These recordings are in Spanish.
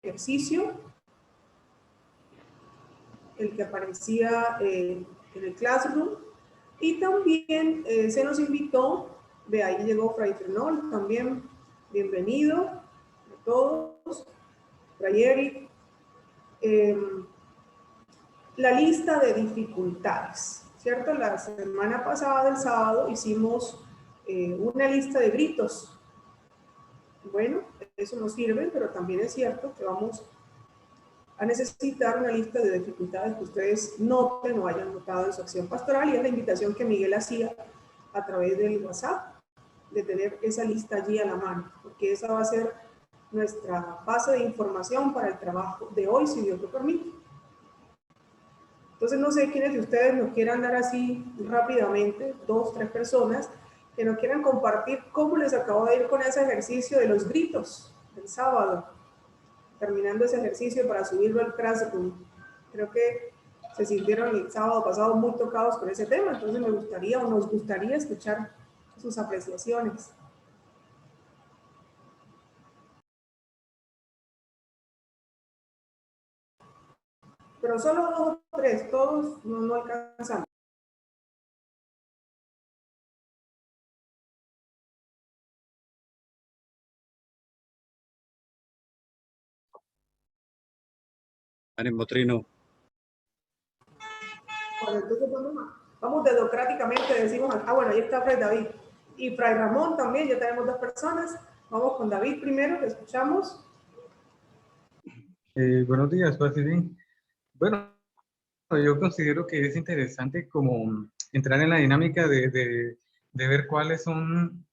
ejercicio, el que aparecía en el Classroom, y también se nos invitó, de ahí llegó Fray Frenol, también bienvenido a todos, Fray Eric, la lista de dificultades, ¿cierto? La semana pasada, el sábado, hicimos una lista de gritos. Bueno, eso nos sirve, pero también es cierto que vamos a necesitar una lista de dificultades que ustedes noten o hayan notado en su acción pastoral, y es la invitación que Miguel hacía a través del WhatsApp, de tener esa lista allí a la mano, porque esa va a ser nuestra base de información para el trabajo de hoy, si Dios lo permite. Entonces, no sé quiénes de ustedes nos quieran dar así rápidamente, 2, 3 personas, que nos quieran compartir cómo les acabó de ir con ese ejercicio de los gritos del sábado, terminando ese ejercicio para subirlo al Classroom. Creo que se sintieron el sábado pasado muy tocados por ese tema, entonces me gustaría o nos gustaría escuchar sus apreciaciones. Pero solo 2 o 3, todos no alcanzamos. Ánimo, Trino. Bueno, entonces vamos democráticamente, decimos, bueno, ahí está Fray David. Y Fray Ramón también, ya tenemos 2 personas. Vamos con David primero, que escuchamos. Buenos días, paz y bien. Bueno, yo considero que es interesante como entrar en la dinámica de ver cuáles son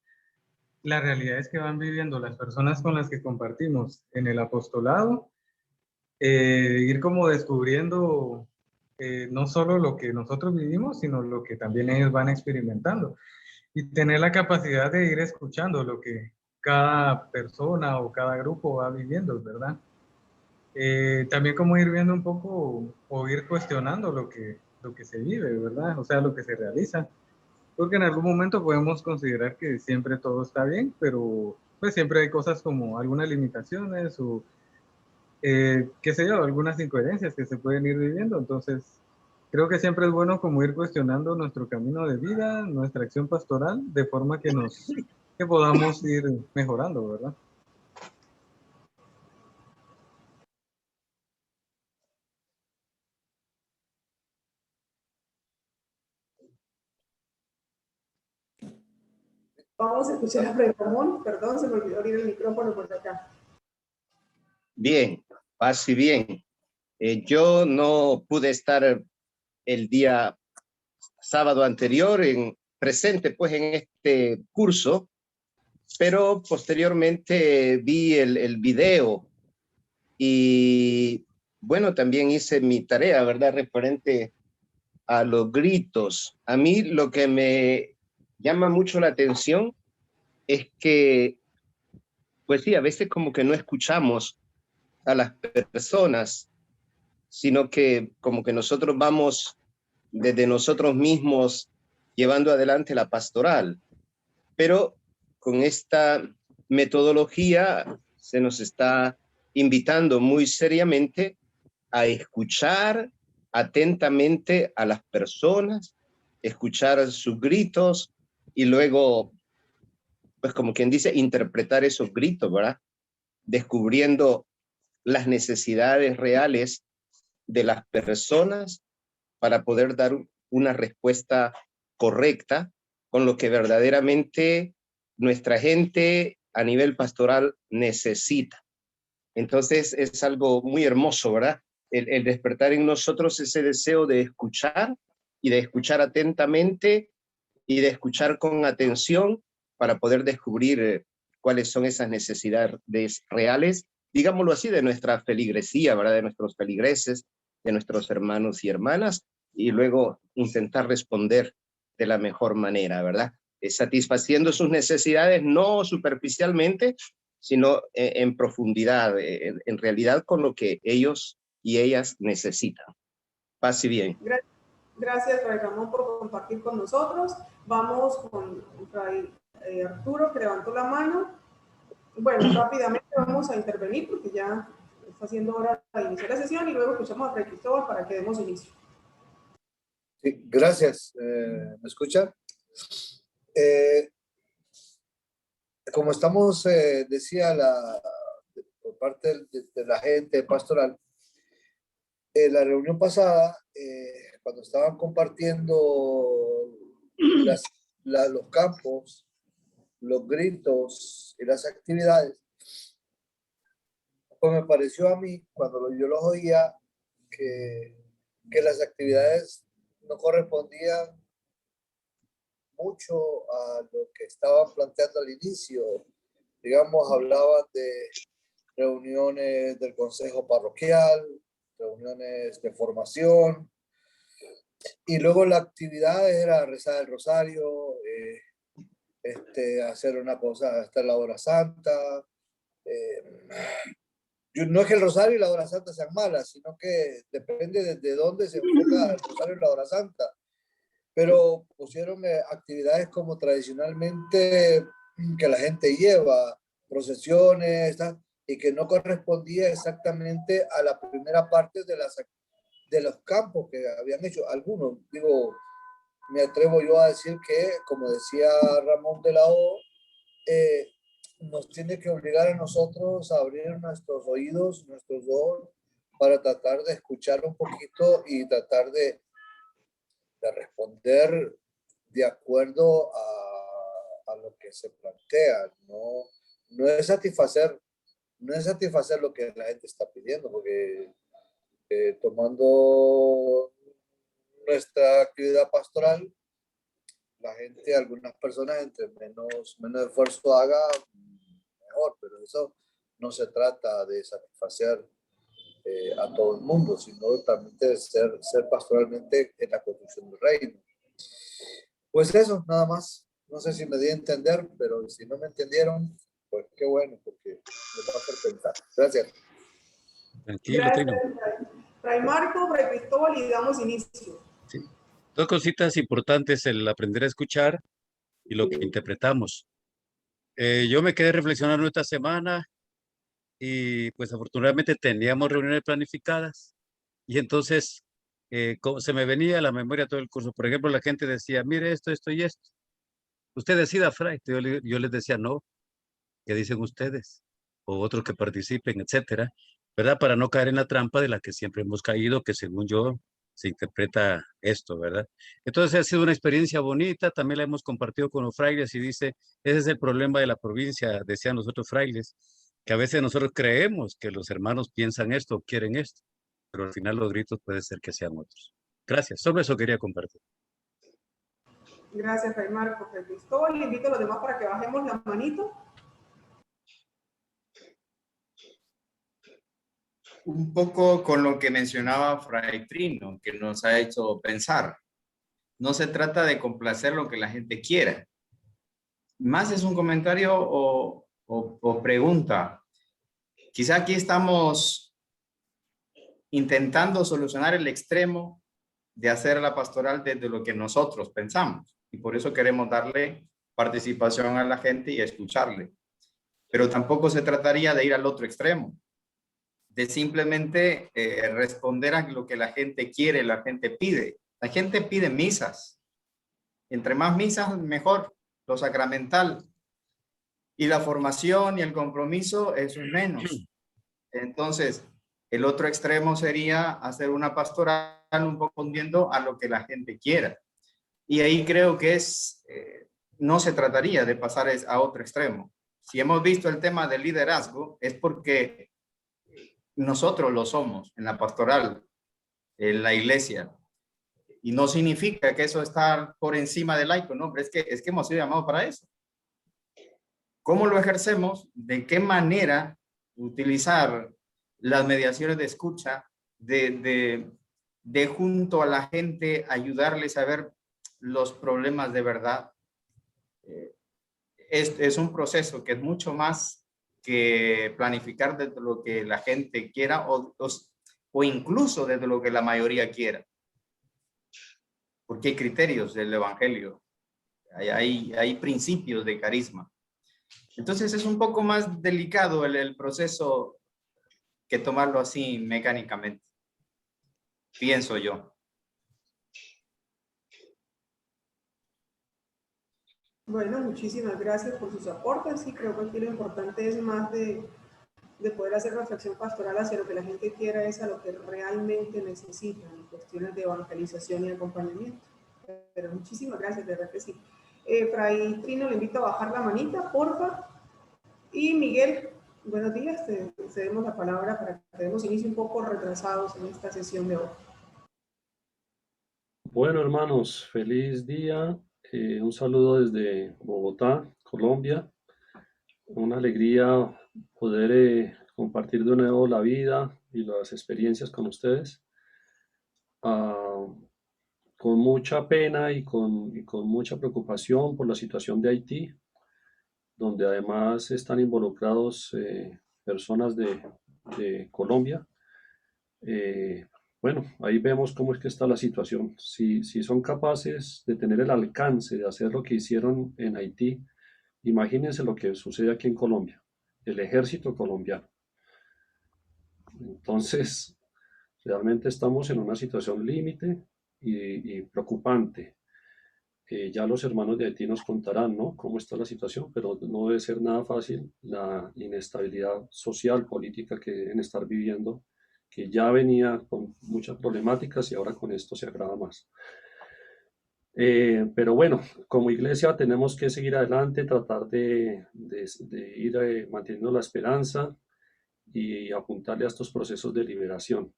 las realidades que van viviendo las personas con las que compartimos en el apostolado, ir como descubriendo no solo lo que nosotros vivimos, sino lo que también ellos van experimentando, y tener la capacidad de ir escuchando lo que cada persona o cada grupo va viviendo, ¿verdad? También como ir viendo un poco o ir cuestionando lo que se vive, ¿verdad? O sea, lo que se realiza. Porque en algún momento podemos considerar que siempre todo está bien, pero pues siempre hay cosas como algunas limitaciones o, qué sé yo, algunas incoherencias que se pueden ir viviendo. Entonces, creo que siempre es bueno como ir cuestionando nuestro camino de vida, nuestra acción pastoral, de forma que podamos ir mejorando, ¿verdad? Vamos a escuchar a Fray Ramón. Perdón, se me olvidó abrir el micrófono por acá. Bien, paz y bien. Yo no pude estar el día sábado anterior presente pues en este curso, pero posteriormente vi el video y bueno, también hice mi tarea, ¿verdad? Referente a los gritos. A mí lo que me llama mucho la atención es que, pues sí, a veces como que no escuchamos a las personas, sino que como que nosotros vamos desde nosotros mismos llevando adelante la pastoral. Pero con esta metodología se nos está invitando muy seriamente a escuchar atentamente a las personas, escuchar sus gritos y luego, pues como quien dice, interpretar esos gritos, ¿verdad? Descubriendo las necesidades reales de las personas para poder dar una respuesta correcta con lo que verdaderamente nuestra gente a nivel pastoral necesita. Entonces es algo muy hermoso, ¿verdad? El despertar en nosotros ese deseo de escuchar y de escuchar atentamente y de escuchar con atención para poder descubrir cuáles son esas necesidades reales, digámoslo así, de nuestra feligresía, ¿verdad? De nuestros feligreses, de nuestros hermanos y hermanas, y luego intentar responder de la mejor manera, ¿verdad? Satisfaciendo sus necesidades no superficialmente, sino en profundidad, en realidad con lo que ellos y ellas necesitan. Paz y bien. Gracias, Fray Ramón, por compartir con nosotros. Vamos con Fray Arturo, que levantó la mano. Bueno, rápidamente vamos a intervenir porque ya está siendo hora de iniciar la sesión y luego escuchamos a Fray Cristóbal para que demos inicio. Sí, gracias. ¿Me escuchan? Como estamos, decía por parte de la gente pastoral, la reunión pasada, cuando estaban compartiendo los campos, los gritos y las actividades, pues me pareció a mí, cuando yo los oía, que las actividades no correspondían mucho a lo que estaban planteando al inicio. Digamos, hablaban de reuniones del consejo parroquial, reuniones de formación, y luego la actividad era rezar el rosario, hacer una cosa hasta la hora santa. No es que el rosario y la hora santa sean malas, sino que depende desde dónde se enfoca el rosario y la hora santa. Pero pusieron actividades como tradicionalmente que la gente lleva, procesiones, y que no correspondía exactamente a la primera parte de los campos que habían hecho. Algunos, digo, me atrevo yo a decir que, como decía Ramón de la O, nos tiene que obligar a nosotros a abrir nuestros oídos, nuestros ojos, para tratar de escuchar un poquito y tratar de responder de acuerdo a lo que se plantea. No es satisfacer lo que la gente está pidiendo, porque tomando nuestra actividad pastoral, la gente, algunas personas, entre menos esfuerzo haga, mejor, pero eso no se trata de satisfacer a todo el mundo, sino también de ser pastoralmente en la construcción del reino. Pues eso, nada más. No sé si me di a entender, pero si no me entendieron, pues qué bueno, porque me va a hacer pensar. Gracias. Tranquilo, Trino. Fray Marco, Fray Cristóbal, y damos inicio. Sí. Dos cositas importantes, el aprender a escuchar y lo que interpretamos. Yo me quedé reflexionando esta semana y pues afortunadamente teníamos reuniones planificadas y entonces se me venía a la memoria todo el curso. Por ejemplo, la gente decía, mire esto, esto y esto. Usted decida, Fray. Yo les decía, no, ¿qué dicen ustedes? O otros que participen, etcétera, ¿verdad? Para no caer en la trampa de la que siempre hemos caído, que según yo se interpreta esto, ¿verdad? Entonces ha sido una experiencia bonita, también la hemos compartido con los frailes y dice, ese es el problema de la provincia, decían los otros frailes, que a veces nosotros creemos que los hermanos piensan esto o quieren esto, pero al final los gritos puede ser que sean otros. Gracias, sobre eso quería compartir. Gracias, Fray Marco, Fray Cristóbal. Le invito a los demás para que bajemos la manito. Un poco con lo que mencionaba Fray Trino, que nos ha hecho pensar. No se trata de complacer lo que la gente quiera. Más es un comentario o pregunta. Quizá aquí estamos intentando solucionar el extremo de hacer la pastoral desde lo que nosotros pensamos. Y por eso queremos darle participación a la gente y escucharle. Pero tampoco se trataría de ir al otro extremo, de simplemente responder a lo que la gente quiere, la gente pide. La gente pide misas. Entre más misas, mejor. Lo sacramental. Y la formación y el compromiso, eso es menos. Entonces, el otro extremo sería hacer una pastoral un poco respondiendo a lo que la gente quiera. Y ahí creo que no se trataría de pasar a otro extremo. Si hemos visto el tema del liderazgo, es porque nosotros lo somos en la pastoral, en la iglesia. Y no significa que eso está por encima del laico, no, pero es que hemos sido llamados para eso. ¿Cómo lo ejercemos? ¿De qué manera utilizar las mediaciones de escucha, de junto a la gente ayudarles a ver los problemas de verdad? Es un proceso que es mucho más que planificar desde lo que la gente quiera o incluso desde lo que la mayoría quiera. Porque hay criterios del evangelio, hay principios de carisma. Entonces es un poco más delicado el proceso que tomarlo así mecánicamente, pienso yo. Bueno, muchísimas gracias por sus aportes y creo que aquí lo importante es más de poder hacer reflexión pastoral hacia lo que la gente quiera, es a lo que realmente necesitan en cuestiones de evangelización y acompañamiento. Pero muchísimas gracias, de verdad que sí. Fray Trino, le invito a bajar la manita, porfa. Y Miguel, buenos días, te cedemos la palabra para que demos inicio un poco retrasados en esta sesión de hoy. Bueno, hermanos, feliz día. Un saludo desde Bogotá, Colombia. Una alegría poder compartir de nuevo la vida y las experiencias con ustedes. Con mucha pena y con mucha preocupación por la situación de Haití, donde además están involucrados personas de Colombia. Bueno, ahí vemos cómo es que está la situación. Si son capaces de tener el alcance de hacer lo que hicieron en Haití, imagínense lo que sucede aquí en Colombia, el ejército colombiano. Entonces, realmente estamos en una situación límite y preocupante. Ya los hermanos de Haití nos contarán, ¿no?, cómo está la situación, pero no debe ser nada fácil la inestabilidad social, política que deben estar viviendo, que ya venía con muchas problemáticas y ahora con esto se agrava más. Pero bueno, como iglesia tenemos que seguir adelante, tratar de ir manteniendo la esperanza y apuntarle a estos procesos de liberación.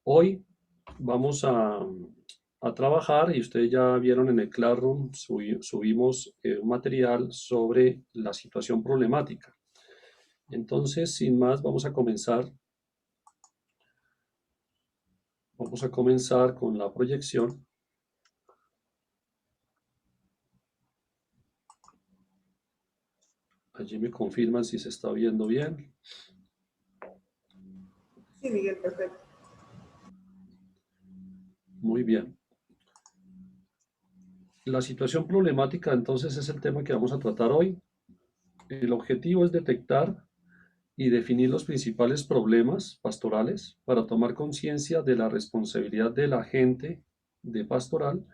Hoy vamos a trabajar, y ustedes ya vieron en el Classroom, subimos un material sobre la situación problemática. Entonces, sin más, vamos a comenzar con la proyección. Allí me confirman si se está viendo bien. Sí, Miguel, perfecto. Muy bien. La situación problemática, entonces, es el tema que vamos a tratar hoy. El objetivo es detectar y definir los principales problemas pastorales para tomar conciencia de la responsabilidad del agente de pastoral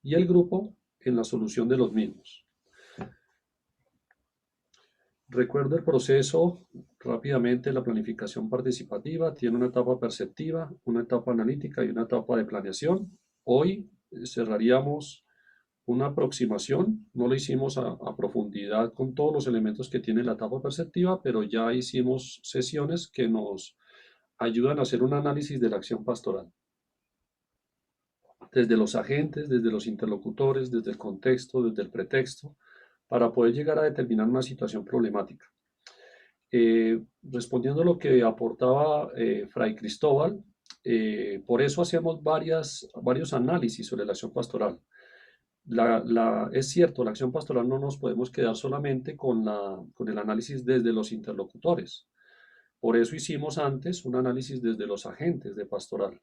y el grupo en la solución de los mismos. Recuerdo el proceso rápidamente. La planificación participativa tiene una etapa perceptiva, una etapa analítica y una etapa de planeación. Hoy cerraríamos una aproximación, no lo hicimos a profundidad con todos los elementos que tiene la etapa perceptiva, pero ya hicimos sesiones que nos ayudan a hacer un análisis de la acción pastoral. Desde los agentes, desde los interlocutores, desde el contexto, desde el pretexto, para poder llegar a determinar una situación problemática. Respondiendo a lo que aportaba Fray Cristóbal, por eso hacemos varios análisis sobre la acción pastoral. Es cierto, la acción pastoral no nos podemos quedar solamente con el análisis desde los interlocutores. Por eso hicimos antes un análisis desde los agentes de pastoral.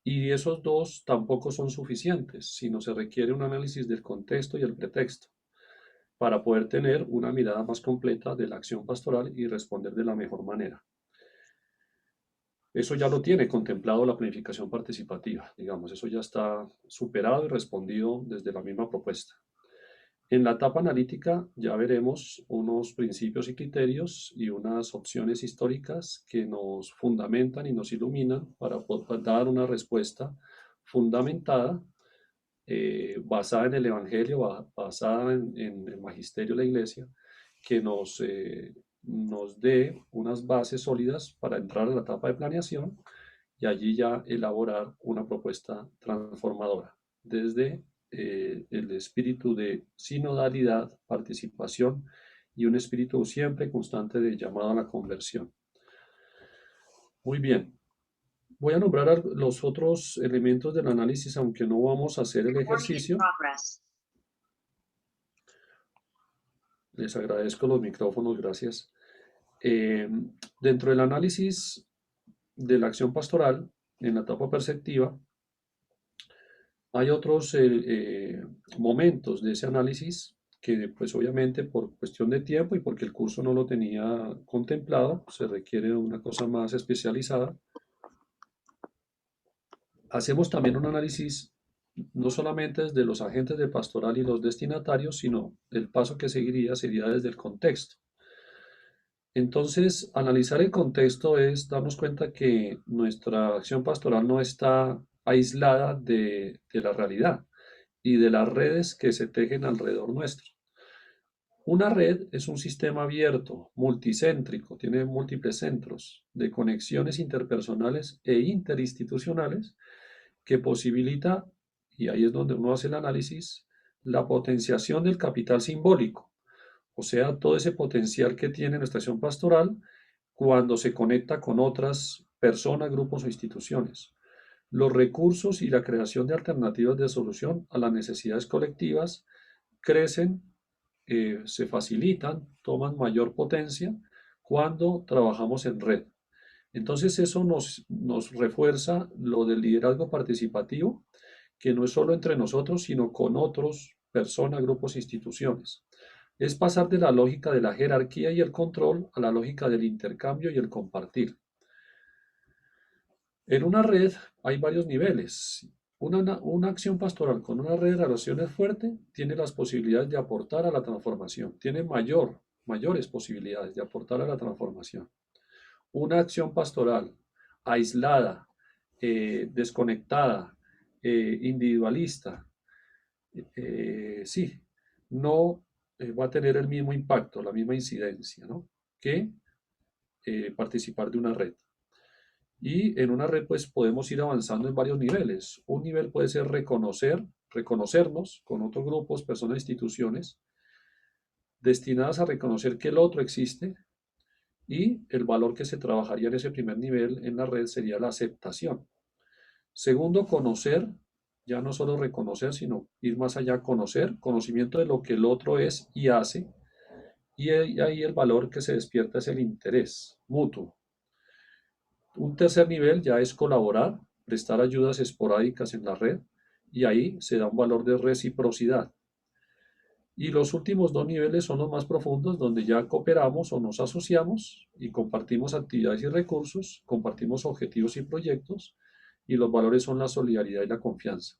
Y esos dos tampoco son suficientes, sino se requiere un análisis del contexto y el pretexto para poder tener una mirada más completa de la acción pastoral y responder de la mejor manera. Eso ya lo tiene contemplado la planificación participativa, digamos, eso ya está superado y respondido desde la misma propuesta. En la etapa analítica ya veremos unos principios y criterios y unas opciones históricas que nos fundamentan y nos iluminan para poder dar una respuesta fundamentada, basada en el Evangelio, basada en el magisterio de la Iglesia, que nos dé unas bases sólidas para entrar a la etapa de planeación y allí ya elaborar una propuesta transformadora desde el espíritu de sinodalidad, participación y un espíritu siempre constante de llamado a la conversión. Muy bien. Voy a nombrar los otros elementos del análisis, aunque no vamos a hacer el ejercicio. Les agradezco los micrófonos, gracias. Dentro del análisis de la acción pastoral, en la etapa perceptiva, hay otros momentos de ese análisis que pues obviamente por cuestión de tiempo y porque el curso no lo tenía contemplado, se requiere una cosa más especializada. Hacemos también un análisis no solamente desde los agentes de pastoral y los destinatarios, sino el paso que seguiría sería desde el contexto. Entonces, analizar el contexto es darnos cuenta que nuestra acción pastoral no está aislada de la realidad y de las redes que se tejen alrededor nuestro. Una red es un sistema abierto, multicéntrico, tiene múltiples centros de conexiones interpersonales e interinstitucionales que posibilita, y ahí es donde uno hace el análisis, la potenciación del capital simbólico, o sea, todo ese potencial que tiene nuestra acción pastoral cuando se conecta con otras personas, grupos o instituciones. Los recursos y la creación de alternativas de solución a las necesidades colectivas crecen, se facilitan, toman mayor potencia cuando trabajamos en red. Entonces eso nos refuerza lo del liderazgo participativo, que no es solo entre nosotros, sino con otros, personas, grupos, instituciones. Es pasar de la lógica de la jerarquía y el control a la lógica del intercambio y el compartir. En una red hay varios niveles. Una acción pastoral con una red de relaciones fuerte tiene las posibilidades de aportar a la transformación, tiene mayores posibilidades de aportar a la transformación. Una acción pastoral aislada, desconectada, individualista, sí, no va a tener el mismo impacto, la misma incidencia, ¿no?, que participar de una red. Y en una red pues podemos ir avanzando en varios niveles. Un nivel puede ser reconocernos con otros grupos, personas, instituciones, destinadas a reconocer que el otro existe, y el valor que se trabajaría en ese primer nivel en la red sería la aceptación. Segundo, conocer, ya no solo reconocer, sino ir más allá, conocimiento de lo que el otro es y hace, y ahí el valor que se despierta es el interés mutuo. Un tercer nivel ya es colaborar, prestar ayudas esporádicas en la red, y ahí se da un valor de reciprocidad. Y los últimos dos niveles son los más profundos, donde ya cooperamos o nos asociamos y compartimos actividades y recursos, compartimos objetivos y proyectos, y los valores son la solidaridad y la confianza.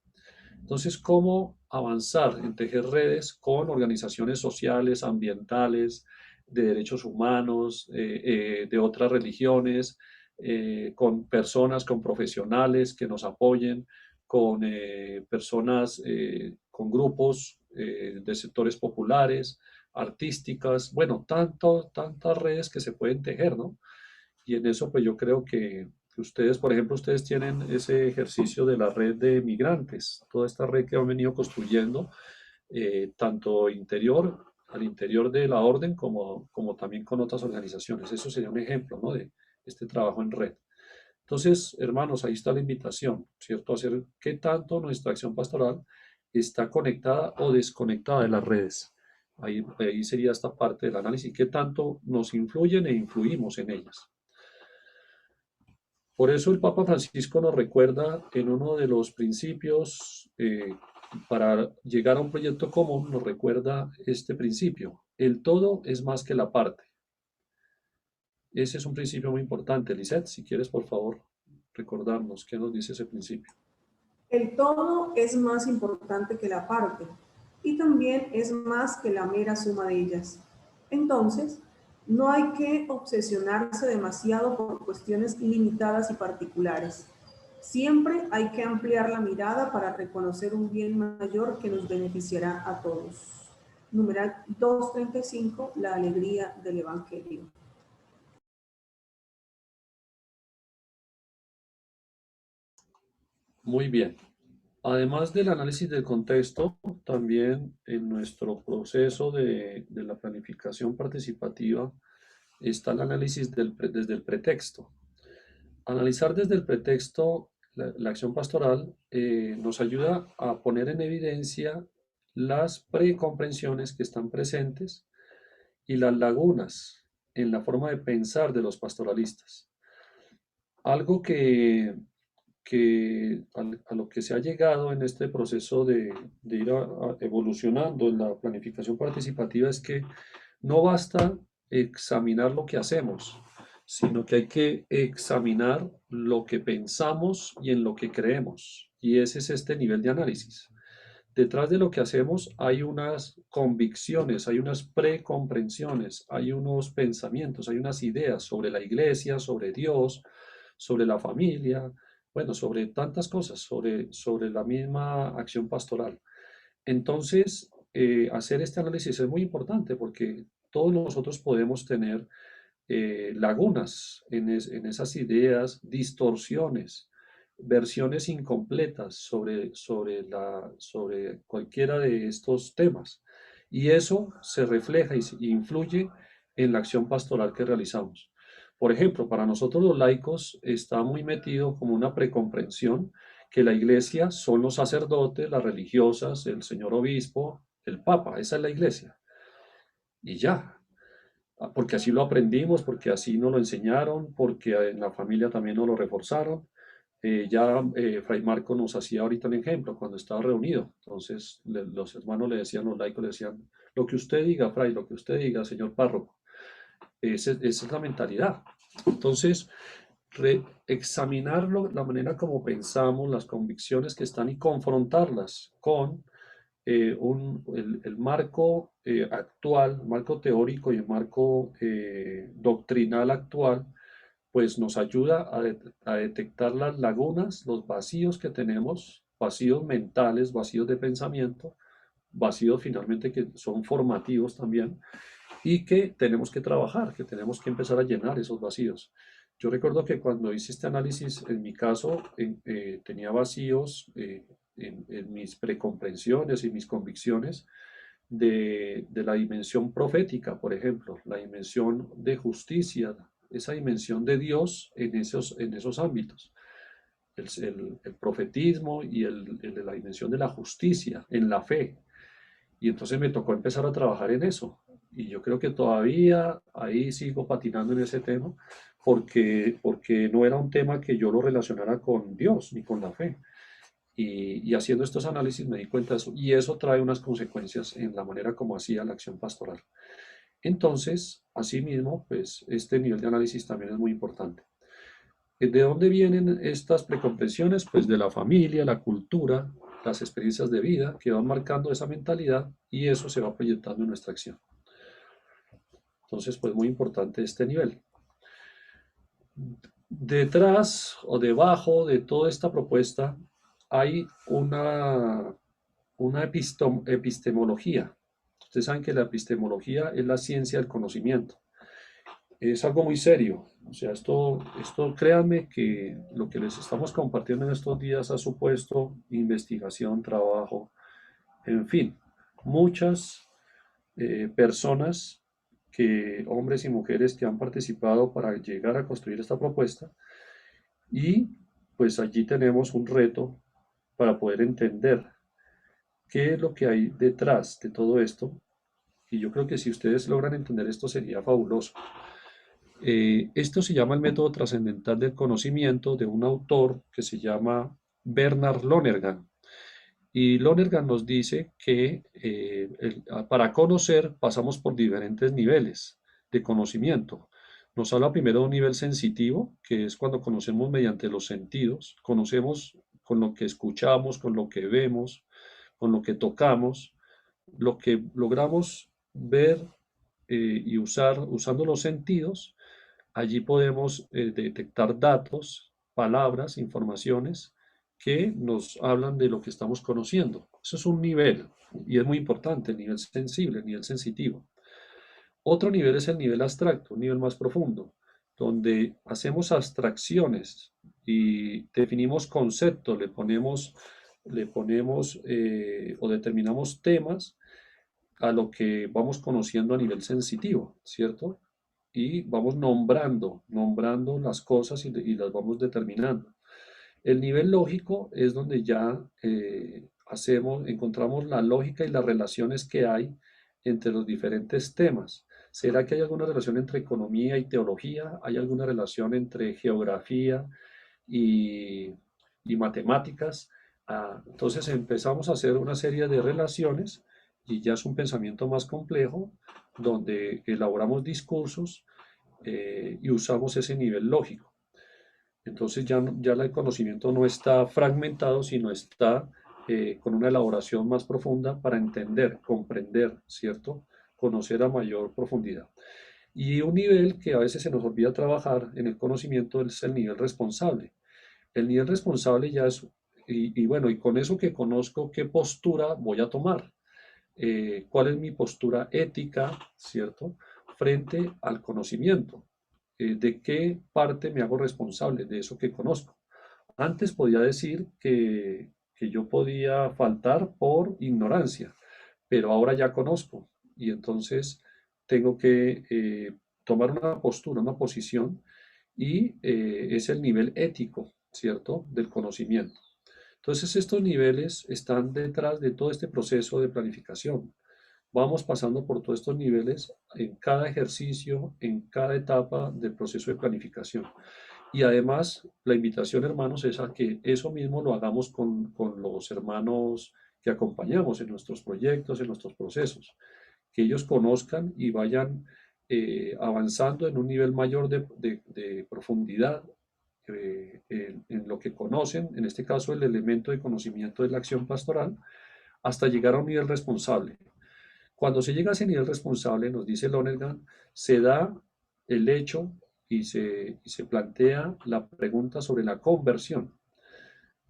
Entonces, ¿cómo avanzar en tejer redes con organizaciones sociales, ambientales, de derechos humanos, de otras religiones, con personas, con profesionales que nos apoyen, con personas, con grupos de sectores populares, artísticas, bueno, tantas redes que se pueden tejer, ¿no? Y en eso pues yo creo que ustedes, por ejemplo, ustedes tienen ese ejercicio de la red de migrantes, toda esta red que han venido construyendo, tanto al interior de la orden, como también con otras organizaciones. Eso sería un ejemplo, ¿no?, de este trabajo en red. Entonces, hermanos, ahí está la invitación, ¿cierto? A hacer qué tanto nuestra acción pastoral está conectada o desconectada de las redes. Ahí sería esta parte del análisis, qué tanto nos influyen e influimos en ellas. Por eso el Papa Francisco nos recuerda en uno de los principios, para llegar a un proyecto común, nos recuerda este principio: el todo es más que la parte. Ese es un principio muy importante. Lisette, si quieres, por favor, recordarnos qué nos dice ese principio. El todo es más importante que la parte y también es más que la mera suma de ellas. Entonces, no hay que obsesionarse demasiado por cuestiones limitadas y particulares. Siempre hay que ampliar la mirada para reconocer un bien mayor que nos beneficiará a todos. Numeral 235, la alegría del Evangelio. Muy bien. Además del análisis del contexto, también en nuestro proceso de la planificación participativa está el análisis desde el pretexto. Analizar desde el pretexto la acción pastoral nos ayuda a poner en evidencia las precomprensiones que están presentes y las lagunas en la forma de pensar de los pastoralistas. Algo que a lo que se ha llegado en este proceso de ir evolucionando en la planificación participativa es que no basta examinar lo que hacemos, sino que hay que examinar lo que pensamos y en lo que creemos. Y ese es este nivel de análisis. Detrás de lo que hacemos hay unas convicciones, hay unas precomprensiones, hay unos pensamientos, hay unas ideas sobre la iglesia, sobre Dios, sobre la familia, bueno, sobre tantas cosas, sobre la misma acción pastoral. Entonces, hacer este análisis es muy importante porque todos nosotros podemos tener lagunas en esas ideas, distorsiones, versiones incompletas sobre cualquiera de estos temas. Y eso se refleja y influye en la acción pastoral que realizamos. Por ejemplo, para nosotros los laicos está muy metido como una precomprensión que la iglesia son los sacerdotes, las religiosas, el señor obispo, el papa, esa es la iglesia. Y ya, porque así lo aprendimos, porque así nos lo enseñaron, porque en la familia también nos lo reforzaron. Fray Marco nos hacía ahorita un ejemplo cuando estaba reunido. Entonces los hermanos le decían, los laicos le decían, lo que usted diga, Fray, lo que usted diga, señor párroco. Esa es la mentalidad. Entonces, examinarlo, la manera como pensamos, las convicciones que están y confrontarlas con el marco actual, marco teórico y el marco doctrinal actual, pues nos ayuda a detectar las lagunas, los vacíos que tenemos, vacíos mentales, vacíos de pensamiento, vacíos finalmente que son formativos también, y que tenemos que trabajar, que tenemos que empezar a llenar esos vacíos. Yo recuerdo que cuando hice este análisis, en mi caso, tenía vacíos en mis precomprensiones y mis convicciones de la dimensión profética, por ejemplo, la dimensión de justicia, esa dimensión de Dios en esos ámbitos. El profetismo y de la dimensión de la justicia en la fe. Y entonces me tocó empezar a trabajar en eso. Y yo creo que todavía ahí sigo patinando en ese tema porque no era un tema que yo lo relacionara con Dios ni con la fe. Y haciendo estos análisis me di cuenta de eso. Y eso trae unas consecuencias en la manera como hacía la acción pastoral. Entonces, asimismo, pues este nivel de análisis también es muy importante. ¿De dónde vienen estas precomprensiones? Pues de la familia, la cultura, las experiencias de vida que van marcando esa mentalidad y eso se va proyectando en nuestra acción. Entonces, pues muy importante este nivel. Detrás o debajo de toda esta propuesta hay una epistemología. Ustedes saben que la epistemología es la ciencia del conocimiento. Es algo muy serio. O sea, esto créanme que lo que les estamos compartiendo en estos días ha supuesto investigación, trabajo, en fin, muchas personas, hombres y mujeres que han participado para llegar a construir esta propuesta y pues allí tenemos un reto para poder entender qué es lo que hay detrás de todo esto y yo creo que si ustedes logran entender esto sería fabuloso. Esto se llama el método trascendental del conocimiento de un autor que se llama Bernard Lonergan. Y Lonergan nos dice que para conocer pasamos por diferentes niveles de conocimiento. Nos habla primero de un nivel sensitivo, que es cuando conocemos mediante los sentidos, conocemos con lo que escuchamos, con lo que vemos, con lo que tocamos, lo que logramos ver y usar usando los sentidos. Allí podemos detectar datos, palabras, informaciones que nos hablan de lo que estamos conociendo. Eso es un nivel y es muy importante, el nivel sensible, el nivel sensitivo. Otro nivel es el nivel abstracto, un nivel más profundo, donde hacemos abstracciones y definimos conceptos, le ponemos o determinamos temas a lo que vamos conociendo a nivel sensitivo, ¿cierto? Y vamos nombrando las cosas y las vamos determinando. El nivel lógico es donde ya encontramos la lógica y las relaciones que hay entre los diferentes temas. ¿Será que hay alguna relación entre economía y teología? ¿Hay alguna relación entre geografía y y matemáticas. Entonces empezamos a hacer una serie de relaciones y ya es un pensamiento más complejo donde elaboramos discursos y usamos ese nivel lógico. Entonces ya el conocimiento no está fragmentado, sino está con una elaboración más profunda para entender, comprender, ¿cierto? Conocer a mayor profundidad. Y un nivel que a veces se nos olvida trabajar en el conocimiento es el nivel responsable. El nivel responsable ya es, y bueno, y con eso que conozco, ¿qué postura voy a tomar? ¿Cuál es mi postura ética, ¿cierto? Frente al conocimiento. ¿De qué parte me hago responsable de eso que conozco? Antes podía decir que yo podía faltar por ignorancia, pero ahora ya conozco y entonces tengo que tomar una postura, una posición y es el nivel ético, ¿cierto?, del conocimiento. Entonces estos niveles están detrás de todo este proceso de planificación. Vamos pasando por todos estos niveles en cada ejercicio, en cada etapa del proceso de planificación. Y además, la invitación, hermanos, es a que eso mismo lo hagamos con los hermanos que acompañamos en nuestros proyectos, en nuestros procesos. Que ellos conozcan y vayan avanzando en un nivel mayor de profundidad en lo que conocen, en este caso el elemento de conocimiento de la acción pastoral, hasta llegar a un nivel responsable. Cuando se llega a ese nivel responsable, nos dice Lonergan, se da el hecho y se plantea la pregunta sobre la conversión,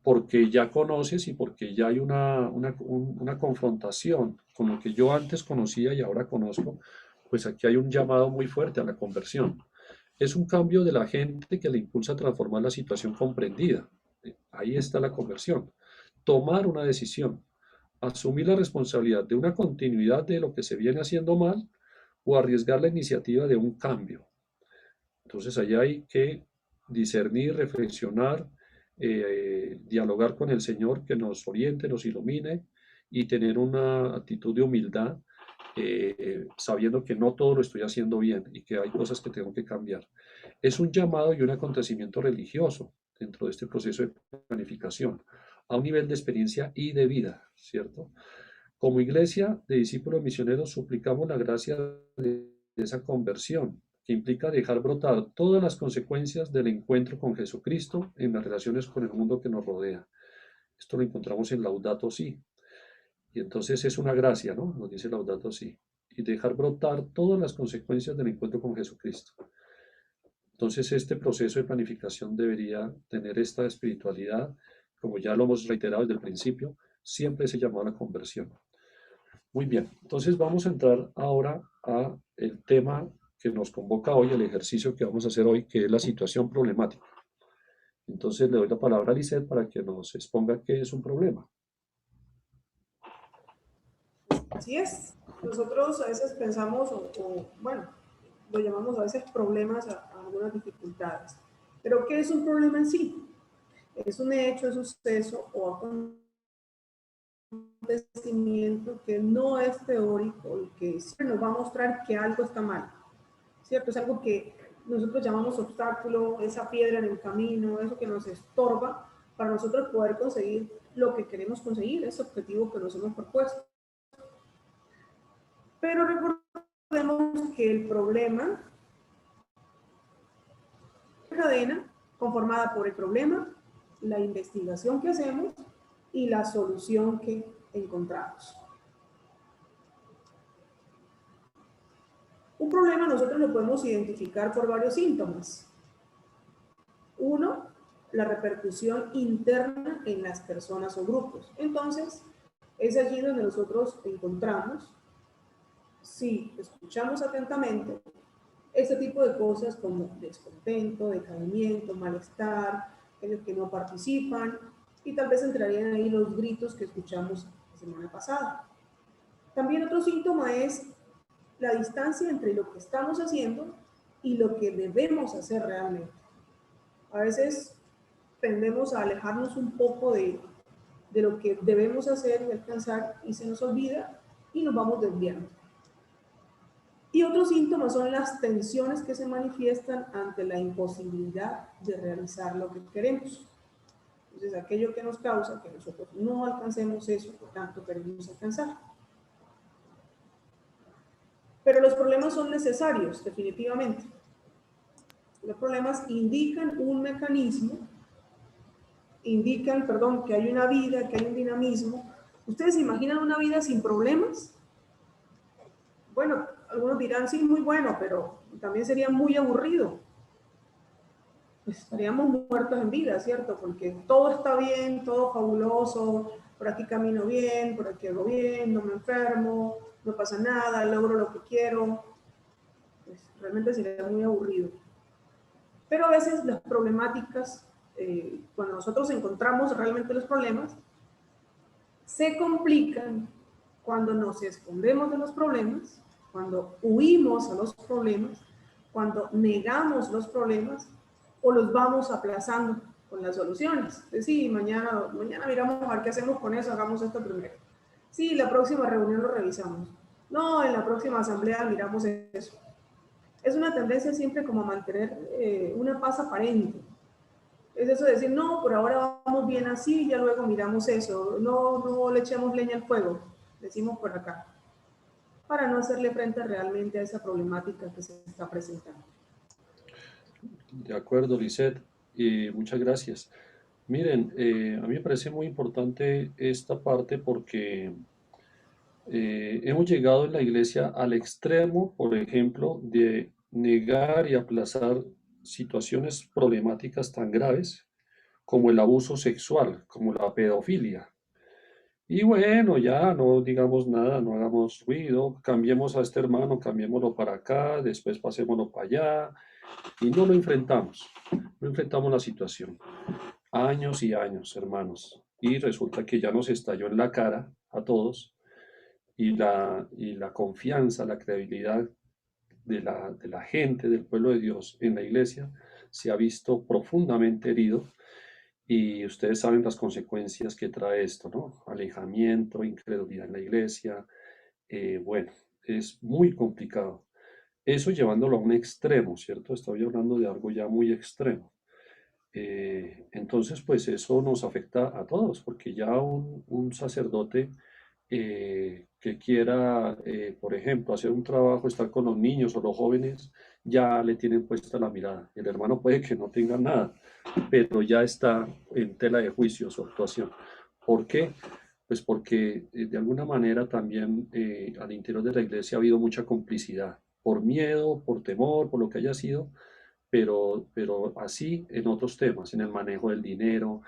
porque ya conoces y porque ya hay una confrontación con lo que yo antes conocía y ahora conozco, pues aquí hay un llamado muy fuerte a la conversión. Es un cambio de la gente que le impulsa a transformar la situación comprendida. Ahí está la conversión. Tomar una decisión, asumir la responsabilidad de una continuidad de lo que se viene haciendo mal o arriesgar la iniciativa de un cambio. Entonces ahí hay que discernir, reflexionar, dialogar con el Señor que nos oriente, nos ilumine y tener una actitud de humildad, sabiendo que no todo lo estoy haciendo bien y que hay cosas que tengo que cambiar. Es un llamado y un acontecimiento religioso dentro de este proceso de planificación, a un nivel de experiencia y de vida, ¿cierto? Como iglesia de discípulos misioneros suplicamos la gracia de esa conversión, que implica dejar brotar todas las consecuencias del encuentro con Jesucristo en las relaciones con el mundo que nos rodea. Esto lo encontramos en Laudato Si. Y entonces es una gracia, ¿no? Nos dice Laudato Si. Y dejar brotar todas las consecuencias del encuentro con Jesucristo. Entonces este proceso de planificación debería tener esta espiritualidad, como ya lo hemos reiterado desde el principio, siempre se llamó a la conversión. Muy bien, entonces vamos a entrar ahora a el tema que nos convoca hoy, el ejercicio que vamos a hacer hoy, que es la situación problemática. Entonces le doy la palabra a Lisette para que nos exponga qué es un problema. Así es. Nosotros a veces pensamos, bueno, lo llamamos a veces problemas a algunas dificultades. Pero ¿qué es un problema en sí? Es un hecho, es un suceso o acontecimiento que no es teórico y que siempre nos va a mostrar que algo está mal, ¿cierto? Es algo que nosotros llamamos obstáculo, esa piedra en el camino, eso que nos estorba para nosotros poder conseguir lo que queremos conseguir, ese objetivo que nos hemos propuesto. Pero recordemos que el problema es una cadena conformada por el problema, la investigación que hacemos y la solución que encontramos. Un problema nosotros lo podemos identificar por varios síntomas. Uno, la repercusión interna en las personas o grupos. Entonces, es allí donde nosotros encontramos, si escuchamos atentamente, este tipo de cosas como descontento, decaimiento, malestar, aquellos que no participan, y tal vez entrarían ahí los gritos que escuchamos la semana pasada. También otro síntoma es la distancia entre lo que estamos haciendo y lo que debemos hacer realmente. A veces tendemos a alejarnos un poco de lo que debemos hacer y alcanzar y se nos olvida y nos vamos desviando. Y otros síntomas son las tensiones que se manifiestan ante la imposibilidad de realizar lo que queremos. Entonces, aquello que nos causa que nosotros no alcancemos eso que tanto queremos alcanzar. Pero los problemas son necesarios, definitivamente. Los problemas indican un mecanismo, indican, perdón, que hay una vida, que hay un dinamismo. ¿Ustedes se imaginan una vida sin problemas? Bueno, algunos dirán, sí, muy bueno, pero también sería muy aburrido. Pues estaríamos muertos en vida, ¿cierto? Porque todo está bien, todo fabuloso, por aquí camino bien, por aquí hago bien, no me enfermo, no pasa nada, logro lo que quiero. Pues realmente sería muy aburrido. Pero a veces las problemáticas, cuando nosotros encontramos realmente los problemas, se complican cuando nos escondemos de los problemas, cuando huimos a los problemas, cuando negamos los problemas o los vamos aplazando con las soluciones. Sí, mañana miramos a ver qué hacemos con eso, hagamos esto primero. Sí, la próxima reunión lo revisamos. No, en la próxima asamblea miramos eso. Es una tendencia siempre como a mantener una paz aparente. Es eso de decir, no, por ahora vamos bien así, ya luego miramos eso. No le echemos leña al fuego, decimos por acá, para no hacerle frente realmente a esa problemática que se está presentando. De acuerdo, Lisette, muchas gracias. Miren, a mí me parece muy importante esta parte porque hemos llegado en la iglesia al extremo, por ejemplo, de negar y aplazar situaciones problemáticas tan graves como el abuso sexual, como la pedofilia. Y bueno, ya no digamos nada, no hagamos ruido, cambiemos a este hermano, cambiémoslo para acá, después pasémoslo para allá, y no enfrentamos la situación. Años y años, hermanos, y resulta que ya nos estalló en la cara a todos, y la confianza, la credibilidad de la gente, del pueblo de Dios en la iglesia, se ha visto profundamente herido. Y ustedes saben las consecuencias que trae esto, ¿no? Alejamiento, incredulidad en la iglesia. Bueno, es muy complicado. Eso llevándolo a un extremo, ¿cierto? Estoy hablando de algo ya muy extremo. Entonces, pues eso nos afecta a todos, porque ya un sacerdote que quiera, por ejemplo, hacer un trabajo, estar con los niños o los jóvenes, ya le tienen puesta la mirada. El hermano puede que no tenga nada, pero ya está en tela de juicio su actuación. ¿Por qué? Pues porque de alguna manera también al interior de la iglesia ha habido mucha complicidad, por miedo, por temor, por lo que haya sido, pero así en otros temas, en el manejo del dinero,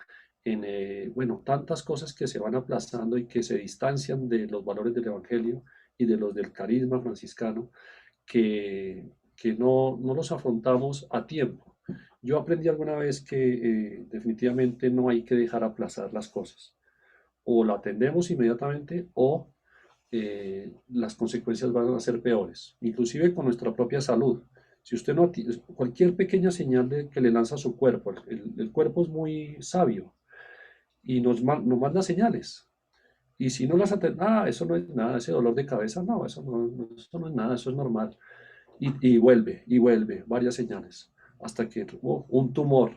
bueno, tantas cosas que se van aplazando y que se distancian de los valores del Evangelio y de los del carisma franciscano, que no los afrontamos a tiempo. Yo aprendí alguna vez que definitivamente no hay que dejar aplazar las cosas. O la atendemos inmediatamente o las consecuencias van a ser peores, inclusive con nuestra propia salud. Si usted no cualquier pequeña señal que le lanza su cuerpo, el cuerpo es muy sabio y nos manda señales. Y si no las atendemos, eso no es nada, ese dolor de cabeza, no, eso no es nada, eso es normal. Y vuelve, varias señales, hasta que un tumor.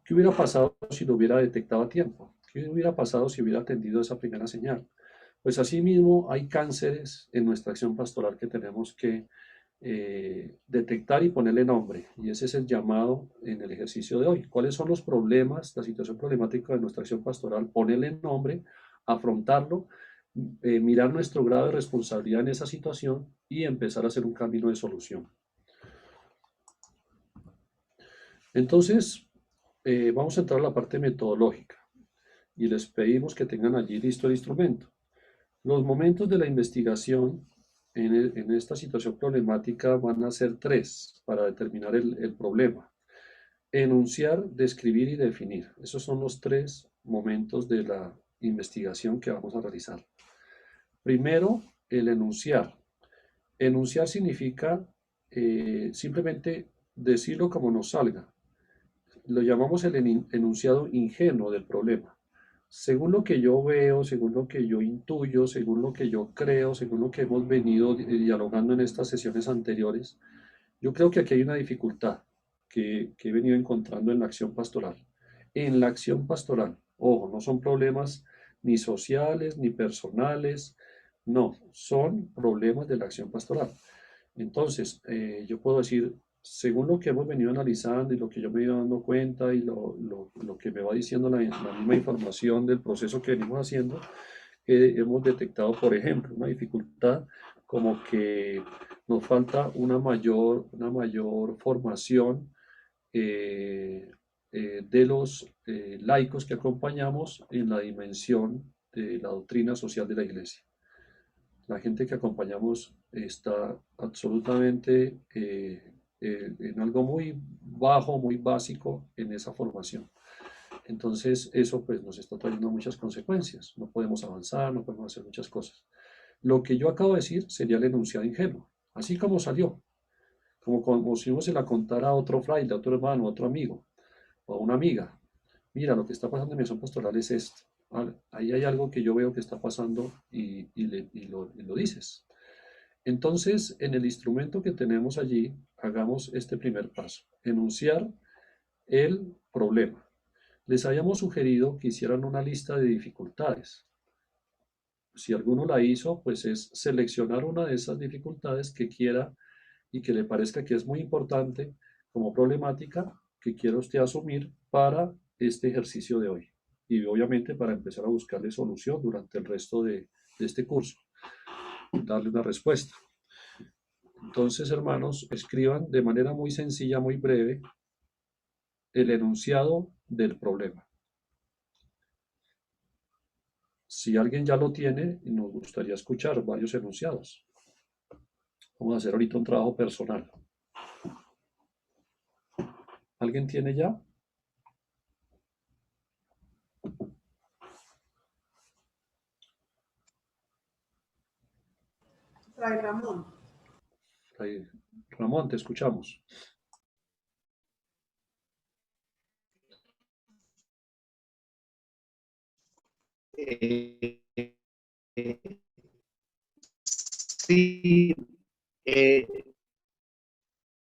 ¿Qué hubiera pasado si lo hubiera detectado a tiempo? ¿Qué hubiera pasado si hubiera atendido esa primera señal? Pues asimismo hay cánceres en nuestra acción pastoral que tenemos que detectar y ponerle nombre. Y ese es el llamado en el ejercicio de hoy. ¿Cuáles son los problemas, la situación problemática de nuestra acción pastoral? Ponerle nombre, afrontarlo, mirar nuestro grado de responsabilidad en esa situación y empezar a hacer un camino de solución. Entonces, vamos a entrar a la parte metodológica y les pedimos que tengan allí listo el instrumento. Los momentos de la investigación en esta situación problemática van a ser 3 para determinar el problema. Enunciar, describir y definir. Esos son los 3 momentos de la investigación que vamos a realizar. Primero, el enunciar. Enunciar significa simplemente decirlo como nos salga. Lo llamamos el enunciado ingenuo del problema. Según lo que yo veo, según lo que yo intuyo, según lo que yo creo, según lo que hemos venido dialogando en estas sesiones anteriores, yo creo que aquí hay una dificultad que he venido encontrando en la acción pastoral. en la acción pastoral. Ojo, no son problemas ni sociales, ni personales, no, son problemas de la acción pastoral. Entonces, yo puedo decir, según lo que hemos venido analizando y lo que yo me he ido dando cuenta y lo que me va diciendo la misma información del proceso que venimos haciendo, hemos detectado, por ejemplo, una dificultad como que nos falta una mayor formación de los laicos que acompañamos en la dimensión de la doctrina social de la Iglesia. La gente que acompañamos está absolutamente en algo muy bajo, muy básico en esa formación. Entonces, eso pues nos está trayendo muchas consecuencias. No podemos avanzar, no podemos hacer muchas cosas. Lo que yo acabo de decir sería el enunciado ingenuo, así como salió, como si uno se la contara a otro fraile, a otro hermano, a otro amigo o a una amiga. Mira, lo que está pasando en misión pastoral es esto. Vale, ahí hay algo que yo veo que está pasando y lo dices. Entonces, en el instrumento que tenemos allí, hagamos este primer paso, enunciar el problema. Les habíamos sugerido que hicieran una lista de dificultades. Si alguno la hizo, pues es seleccionar una de esas dificultades que quiera y que le parezca que es muy importante como problemática que quiera usted asumir para este ejercicio de hoy. Y obviamente para empezar a buscarle solución durante el resto de este curso, darle una respuesta. Entonces, hermanos, escriban de manera muy sencilla, muy breve, el enunciado del problema. Si alguien ya lo tiene, nos gustaría escuchar varios enunciados. Vamos a hacer ahorita un trabajo personal. ¿Alguien tiene ya? Fray Ramón. Fray Ramón, te escuchamos. Sí,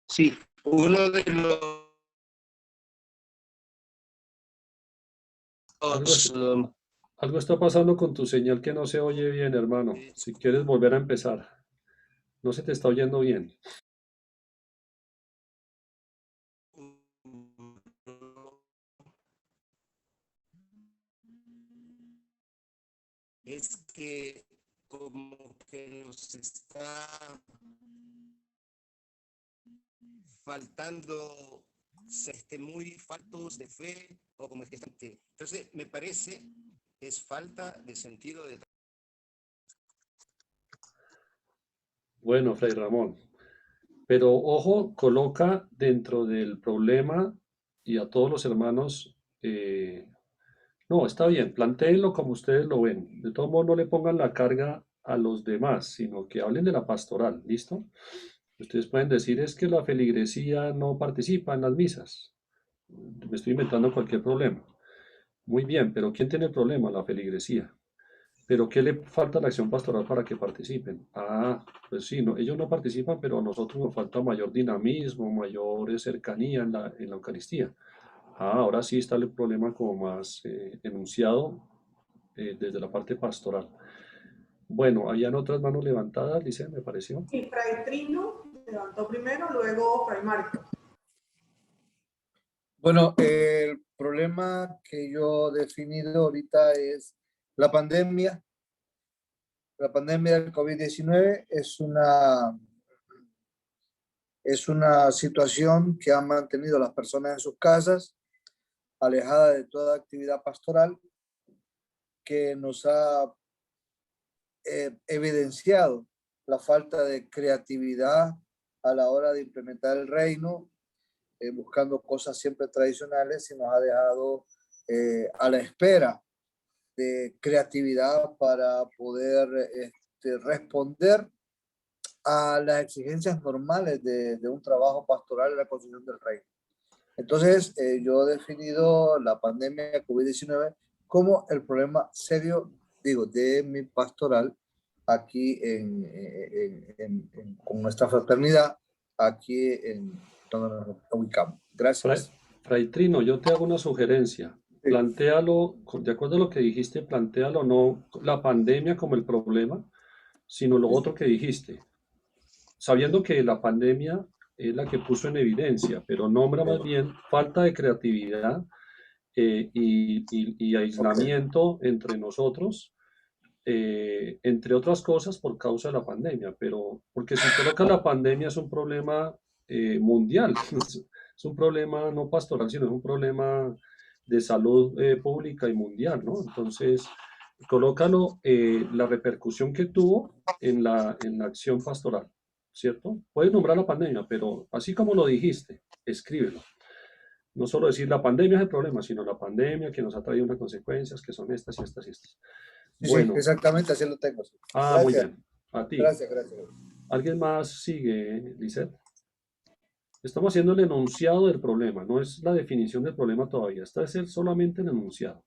sí, uno de los Algo está pasando con tu señal que no se oye bien, hermano. Si quieres volver a empezar. No se te está oyendo bien. es que como que nos está faltando, muy faltos de fe, o como es que están. Entonces, me parece que es falta de sentido de... Bueno, Fray Ramón. Pero ojo, coloca dentro del problema y a todos los hermanos. No, está bien, plantéenlo como ustedes lo ven. De todos modos, no le pongan la carga a los demás, sino que hablen de la pastoral, ¿listo? Ustedes pueden decir es que la feligresía no participa en las misas. Me estoy inventando cualquier problema. Muy bien, pero ¿quién tiene el problema? La feligresía. ¿Pero qué le falta a la acción pastoral para que participen? Ah, pues sí, no, ellos no participan, pero a nosotros nos falta mayor dinamismo, mayor cercanía en la Eucaristía. Ah, ahora sí está el problema como más enunciado desde la parte pastoral. Bueno, habían otras manos levantadas, dice, me pareció. Sí, Fray Trino levantó primero, luego Fray Marco. Bueno, el problema que yo he definido ahorita es la pandemia. La pandemia del COVID-19 es una situación que ha mantenido a las personas en sus casas, alejadas de toda actividad pastoral, que nos ha evidenciado la falta de creatividad a la hora de implementar el reino, buscando cosas siempre tradicionales, y nos ha dejado a la espera de creatividad para poder responder a las exigencias normales de un trabajo pastoral en la construcción del reino. Entonces, yo he definido la pandemia COVID-19 como el problema serio, digo, de mi pastoral aquí con nuestra fraternidad, aquí en donde nos ubicamos. Gracias. Fray Trino, yo te hago una sugerencia. Plantéalo, de acuerdo a lo que dijiste, plantéalo no la pandemia como el problema, sino lo otro que dijiste. Sabiendo que la pandemia es la que puso en evidencia, pero nombra más bien falta de creatividad y aislamiento entre nosotros, entre otras cosas por causa de la pandemia, pero porque si coloca la pandemia es un problema mundial, es un problema no pastoral, sino es un problema de salud pública y mundial, ¿no? Entonces, colócalo la repercusión que tuvo en la acción pastoral, ¿cierto? Puedes nombrar la pandemia, pero así como lo dijiste, escríbelo. No solo decir la pandemia es el problema, sino la pandemia que nos ha traído unas consecuencias que son estas y estas y estas. Bueno. Sí, exactamente, así lo tengo. Sí. Ah, muy bien. A ti. Gracias. ¿Alguien más sigue, Lisette? Estamos haciendo el enunciado del problema, no es la definición del problema todavía. Está es solamente el enunciado.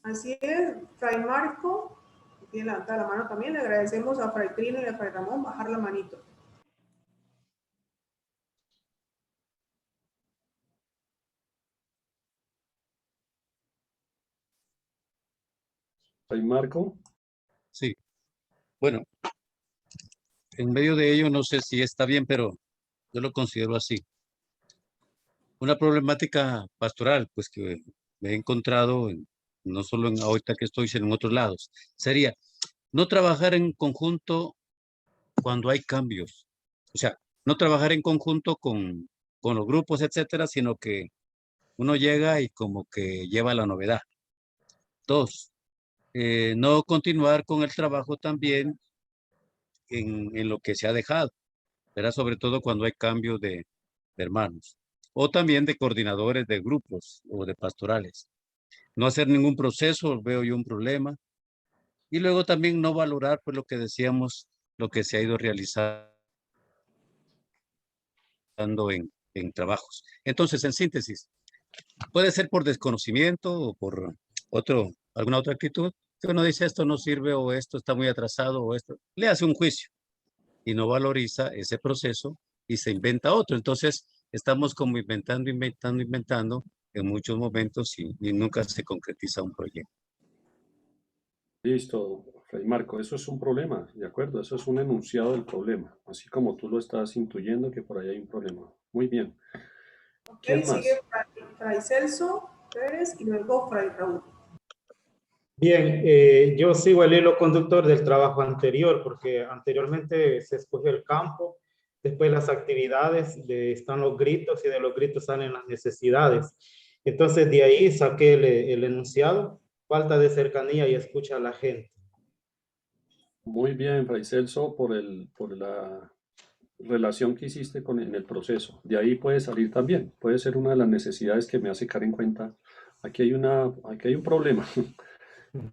Así es, Fray Marco, que tiene levantada la mano también. Le agradecemos a Fray Trino y a Fray Ramón bajar la manito. Fray Marco. Sí. Bueno, en medio de ello no sé si está bien, pero yo lo considero así. Una problemática pastoral, pues que me he encontrado, no solo en ahorita que estoy, sino en otros lados, sería no trabajar en conjunto cuando hay cambios. O sea, no trabajar en conjunto con los grupos, etcétera, sino que uno llega y como que lleva la novedad. Dos, no continuar con el trabajo también en lo que se ha dejado, ¿verdad? Sobre todo cuando hay cambio de hermanos. O también de coordinadores de grupos o de pastorales. No hacer ningún proceso, veo yo un problema. Y luego también no valorar, pues lo que decíamos, lo que se ha ido realizando en trabajos. Entonces, en síntesis, puede ser por desconocimiento o por alguna otra actitud, que uno dice esto no sirve o esto está muy atrasado o esto, le hace un juicio y no valoriza ese proceso y se inventa otro. Entonces, estamos como inventando en muchos momentos y nunca se concretiza un proyecto. Listo, Fray Marco, eso es un problema, ¿de acuerdo? Eso es un enunciado del problema, así como tú lo estás intuyendo que por ahí hay un problema. Muy bien. ¿Quién más? Sigue Fray Celso Pérez y luego Fray Raúl. Bien, yo sigo el hilo conductor del trabajo anterior, porque anteriormente se escogió el campo, después las actividades, están los gritos y de los gritos salen las necesidades. Entonces de ahí saqué el enunciado, falta de cercanía y escucha a la gente. Muy bien, Fray Celso, por la relación que hiciste en el proceso. De ahí puede salir también, puede ser una de las necesidades que me hace caer en cuenta. Aquí hay un problema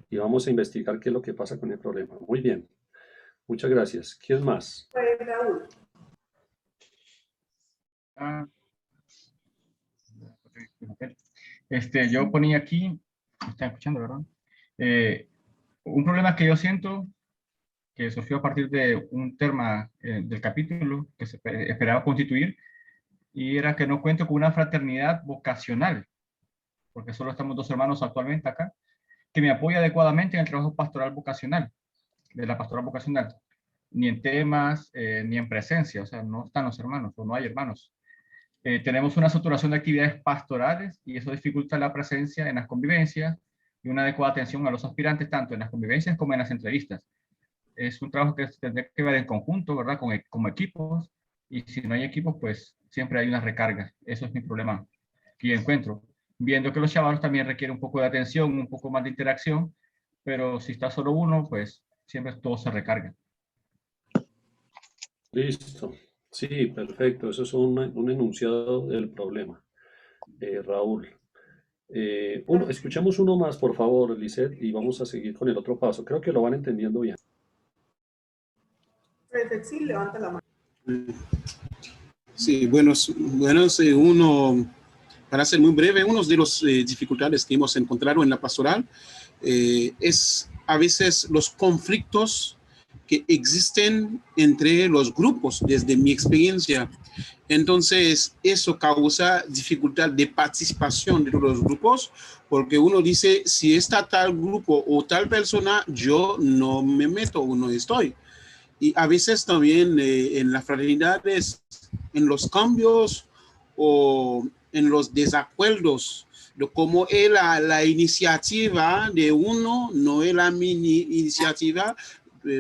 y vamos a investigar qué es lo que pasa con el problema. Muy bien, muchas gracias. ¿Quién más? Fray Raúl. Yo ponía aquí, ¿me están escuchando, verdad? Un problema que yo siento que surgió a partir de un tema del capítulo que se esperaba constituir, y era que no cuento con una fraternidad vocacional, porque solo estamos 2 hermanos actualmente acá, que me apoya adecuadamente en el trabajo pastoral vocacional, de la pastoral vocacional, ni en temas, ni en presencia, o sea, no están los hermanos, o no hay hermanos. Tenemos una saturación de actividades pastorales y eso dificulta la presencia en las convivencias y una adecuada atención a los aspirantes, tanto en las convivencias como en las entrevistas. Es un trabajo que se tendría que ver en conjunto, ¿verdad? Como equipos, y si no hay equipos, pues siempre hay una recarga. Eso es mi problema que yo encuentro. Viendo que los chavalos también requieren un poco de atención, un poco más de interacción, pero si está solo uno, pues siempre todo se recarga. Listo. Sí, perfecto. Eso es un enunciado del problema. Raúl. Escuchemos uno más, por favor, Lisette, y vamos a seguir con el otro paso. Creo que lo van entendiendo bien. Fray Fexil, levanta la mano. Sí, bueno, para ser muy breve, uno de las dificultades que hemos encontrado en la pastoral es a veces los conflictos que existen entre los grupos, desde mi experiencia. Entonces, eso causa dificultad de participación de los grupos, porque uno dice, si está tal grupo o tal persona, yo no me meto o no estoy. Y a veces también en las fraternidades, en los cambios o en los desacuerdos, de cómo es la iniciativa de uno, no es la mini iniciativa,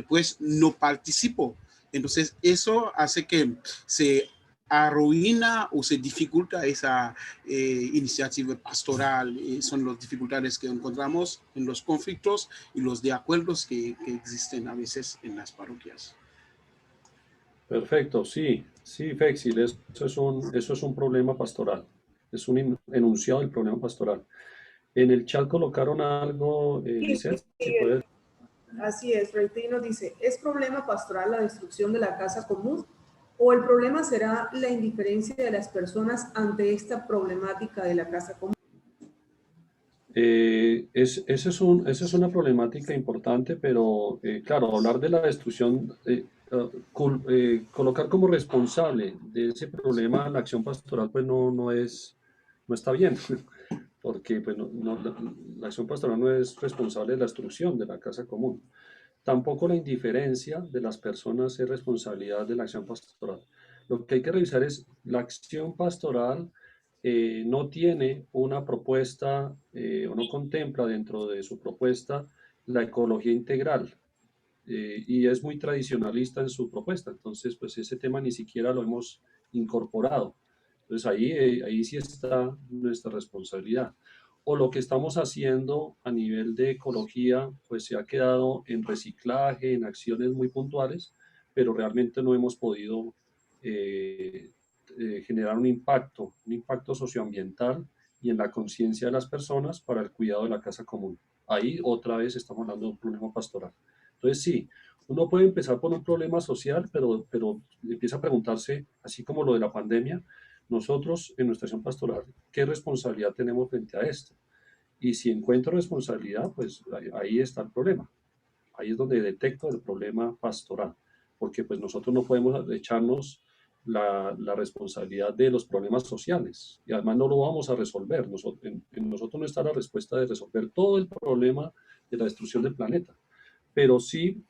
pues no participo. Entonces eso hace que se arruina o se dificulta esa iniciativa pastoral. Son las dificultades que encontramos en los conflictos y los de acuerdos que existen a veces en las parroquias. Perfecto, sí, sí, Fexil, eso es un problema pastoral, es un enunciado del problema pastoral. En el chat colocaron algo, Lisette, si puedes. Así es, Reitino dice, ¿es problema pastoral la destrucción de la casa común? ¿O el problema será la indiferencia de las personas ante esta problemática de la casa común? Esa es una problemática importante, pero claro, hablar de la destrucción, colocar como responsable de ese problema la acción pastoral, pues no está bien, porque pues la acción pastoral no es responsable de la destrucción de la casa común. Tampoco la indiferencia de las personas es responsabilidad de la acción pastoral. Lo que hay que revisar es la acción pastoral no tiene una propuesta o no contempla dentro de su propuesta la ecología integral y es muy tradicionalista en su propuesta. Entonces, pues ese tema ni siquiera lo hemos incorporado. Entonces ahí sí está nuestra responsabilidad. O lo que estamos haciendo a nivel de ecología, pues se ha quedado en reciclaje, en acciones muy puntuales, pero realmente no hemos podido generar un impacto socioambiental y en la conciencia de las personas para el cuidado de la casa común. Ahí otra vez estamos hablando de un problema pastoral. Entonces sí, uno puede empezar por un problema social, pero empieza a preguntarse, así como lo de la pandemia, nosotros en nuestra acción pastoral, ¿qué responsabilidad tenemos frente a esto? Y si encuentro responsabilidad, pues ahí está el problema. Ahí es donde detecto el problema pastoral, porque pues nosotros no podemos echarnos la responsabilidad de los problemas sociales y además no lo vamos a resolver. En nosotros no está la respuesta de resolver todo el problema de la destrucción del planeta, pero sí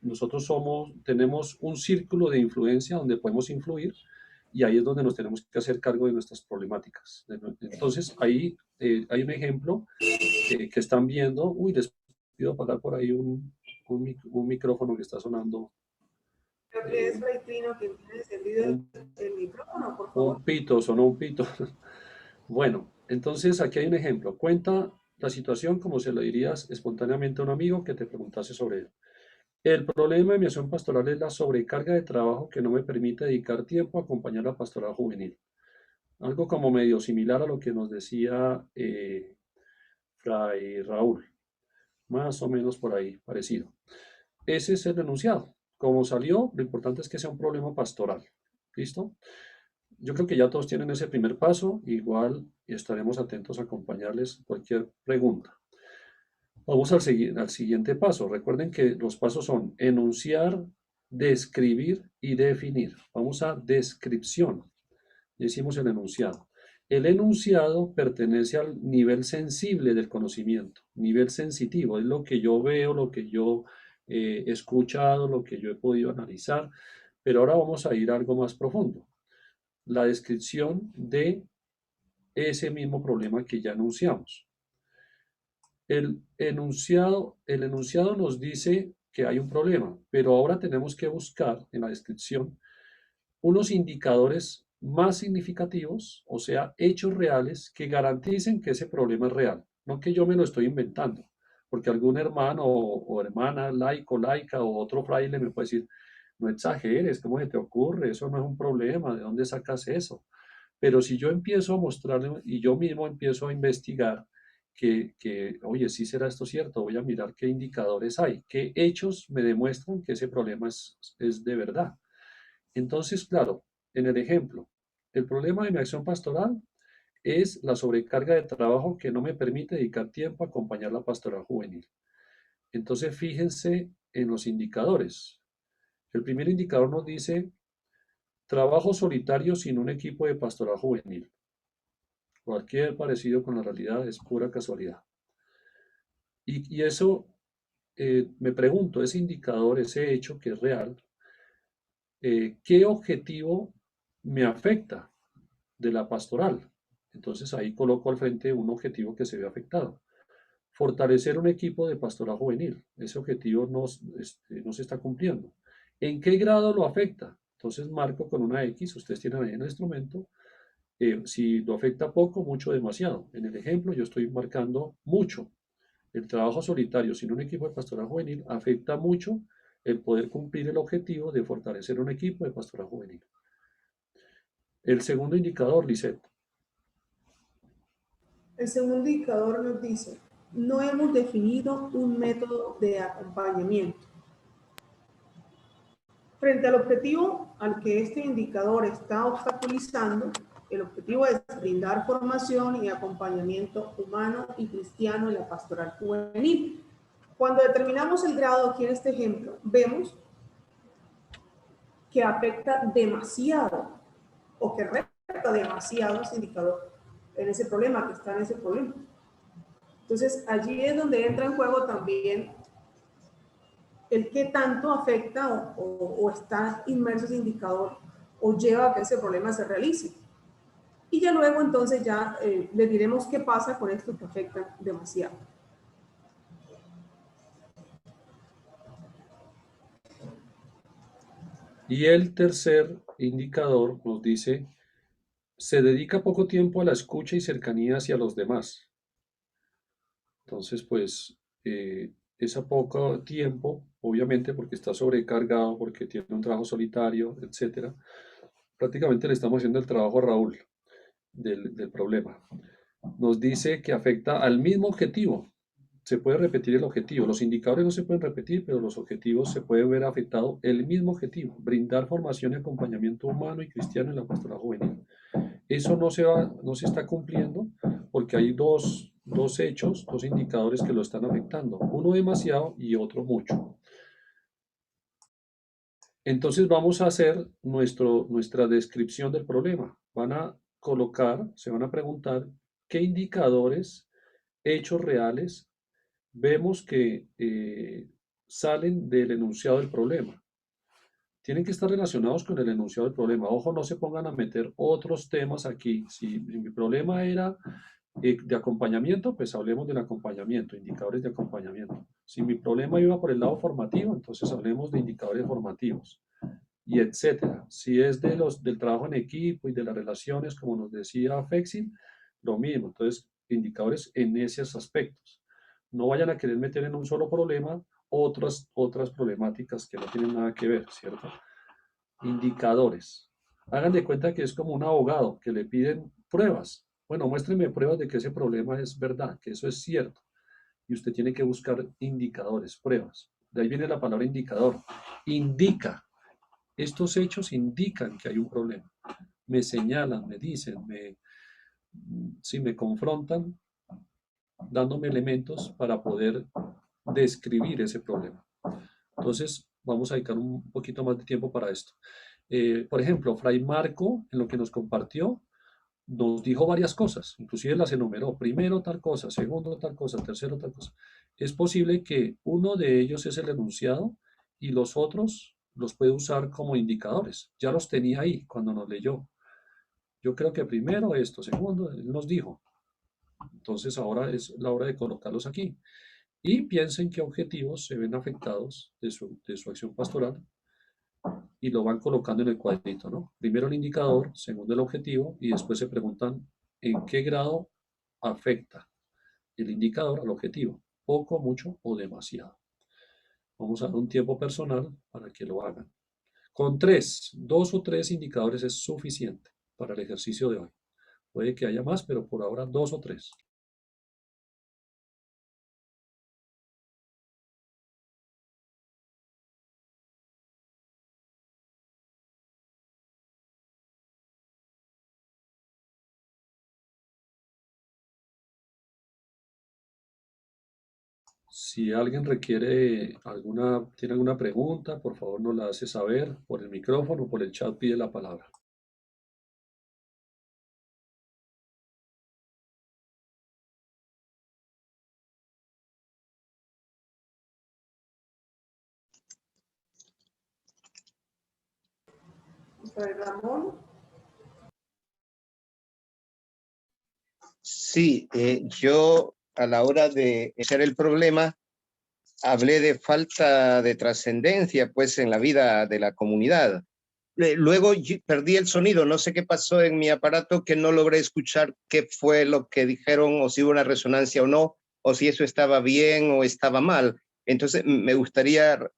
nosotros tenemos un círculo de influencia donde podemos influir y ahí es donde nos tenemos que hacer cargo de nuestras problemáticas. Entonces, ahí hay un ejemplo que están viendo. Uy, les pido apagar por ahí un micrófono que está sonando. Creo que es Reitino que tiene encendido el micrófono, por favor. Sonó un pito. Bueno, entonces aquí hay un ejemplo. Cuenta la situación como se lo dirías espontáneamente a un amigo que te preguntase sobre él. El problema de mi acción pastoral es la sobrecarga de trabajo que no me permite dedicar tiempo a acompañar la pastoral juvenil. Algo como medio similar a lo que nos decía Fray Raúl. Más o menos por ahí, parecido. Ese es el enunciado. Como salió, lo importante es que sea un problema pastoral. ¿Listo? Yo creo que ya todos tienen ese primer paso. Igual estaremos atentos a acompañarles cualquier pregunta. Vamos al siguiente paso. Recuerden que los pasos son enunciar, describir y definir. Vamos a descripción. Ya hicimos el enunciado. El enunciado pertenece al nivel sensible del conocimiento, nivel sensitivo. Es lo que yo veo, lo que yo he escuchado, lo que yo he podido analizar. Pero ahora vamos a ir a algo más profundo. La descripción de ese mismo problema que ya enunciamos. El enunciado nos dice que hay un problema, pero ahora tenemos que buscar en la descripción unos indicadores más significativos, o sea, hechos reales que garanticen que ese problema es real, no que yo me lo estoy inventando, porque algún hermano o hermana, laico, laica o otro fraile me puede decir, no exageres, ¿cómo se te ocurre? Eso no es un problema, ¿de dónde sacas eso? Pero si yo empiezo a mostrarle y yo mismo empiezo a investigar oye, sí será esto cierto, voy a mirar qué indicadores hay, qué hechos me demuestran que ese problema es de verdad. Entonces, claro, en el ejemplo, el problema de mi acción pastoral es la sobrecarga de trabajo que no me permite dedicar tiempo a acompañar la pastoral juvenil. Entonces, fíjense en los indicadores. El primer indicador nos dice trabajo solitario sin un equipo de pastoral juvenil. Cualquier parecido con la realidad es pura casualidad. Y eso, me pregunto, ese indicador, ese hecho que es real, ¿qué objetivo me afecta de la pastoral? Entonces ahí coloco al frente un objetivo que se ve afectado. Fortalecer un equipo de pastoral juvenil. Ese objetivo no se está cumpliendo. ¿En qué grado lo afecta? Entonces marco con una X, ustedes tienen ahí en el instrumento, si lo afecta poco, mucho, demasiado. En el ejemplo yo estoy marcando mucho. El trabajo solitario sin un equipo de pastoral juvenil afecta mucho el poder cumplir el objetivo de fortalecer un equipo de pastoral juvenil. El segundo indicador, Lisette. El segundo indicador nos dice, no hemos definido un método de acompañamiento. Frente al objetivo al que este indicador está obstaculizando, el objetivo es brindar formación y acompañamiento humano y cristiano en la pastoral juvenil. Cuando determinamos el grado aquí en este ejemplo, vemos que afecta demasiado o que resta demasiado ese indicador en ese problema, que está en ese problema. Entonces, allí es donde entra en juego también el qué tanto afecta o está inmerso ese indicador o lleva a que ese problema se realice. Y ya luego entonces ya les diremos qué pasa con esto que afecta demasiado. Y el tercer indicador nos dice, se dedica poco tiempo a la escucha y cercanía hacia los demás. Entonces, pues, es a poco tiempo, obviamente porque está sobrecargado, porque tiene un trabajo solitario, etcétera. Prácticamente le estamos haciendo el trabajo a Raúl del problema. Nos dice que afecta al mismo objetivo. Se puede repetir el objetivo. Los indicadores no se pueden repetir, pero los objetivos se pueden ver afectado el mismo objetivo, brindar formación y acompañamiento humano y cristiano en la pastoral juvenil. Eso no se está cumpliendo porque hay dos hechos, dos indicadores que lo están afectando. Uno demasiado y otro mucho. Entonces vamos a hacer nuestra descripción del problema. Van a colocar, se van a preguntar qué indicadores, hechos reales, vemos que salen del enunciado del problema. Tienen que estar relacionados con el enunciado del problema. Ojo, no se pongan a meter otros temas aquí. Si mi problema era de acompañamiento, pues hablemos del acompañamiento, indicadores de acompañamiento. Si mi problema iba por el lado formativo, entonces hablemos de indicadores formativos y etcétera. Si es del trabajo en equipo y de las relaciones, como nos decía Fexil, lo mismo. Entonces, indicadores en esos aspectos. No vayan a querer meter en un solo problema otras problemáticas que no tienen nada que ver, ¿cierto? Indicadores. Hagan de cuenta que es como un abogado que le piden pruebas. Bueno, muéstrenme pruebas de que ese problema es verdad, que eso es cierto. Y usted tiene que buscar indicadores, pruebas. De ahí viene la palabra indicador. Indica. Estos hechos indican que hay un problema. Me señalan, me dicen, si me confrontan, dándome elementos para poder describir ese problema. Entonces, vamos a dedicar un poquito más de tiempo para esto. Por ejemplo, Fray Marco, en lo que nos compartió, nos dijo varias cosas, inclusive las enumeró. Primero tal cosa, segundo tal cosa, tercero tal cosa. Es posible que uno de ellos es el enunciado y los otros los puede usar como indicadores. Ya los tenía ahí cuando nos leyó. Yo creo que primero esto, segundo, él nos dijo. Entonces ahora es la hora de colocarlos aquí. Y piensen qué objetivos se ven afectados de su acción pastoral y lo van colocando en el cuadrito, ¿no? Primero el indicador, segundo el objetivo y después se preguntan en qué grado afecta el indicador al objetivo, poco, mucho o demasiado. Vamos a dar un tiempo personal para que lo hagan. Con 2 o 3 indicadores es suficiente para el ejercicio de hoy. Puede que haya más, pero por ahora 2 o 3. Si alguien tiene alguna pregunta, por favor nos la hace saber por el micrófono o por el chat, pide la palabra. Fray Ramón. Sí, yo a la hora de hacer el problema hablé de falta de trascendencia pues en la vida de la comunidad. Luego perdí el sonido, no sé qué pasó en mi aparato que no logré escuchar qué fue lo que dijeron o si hubo una resonancia o no, o si eso estaba bien o estaba mal. Entonces me gustaría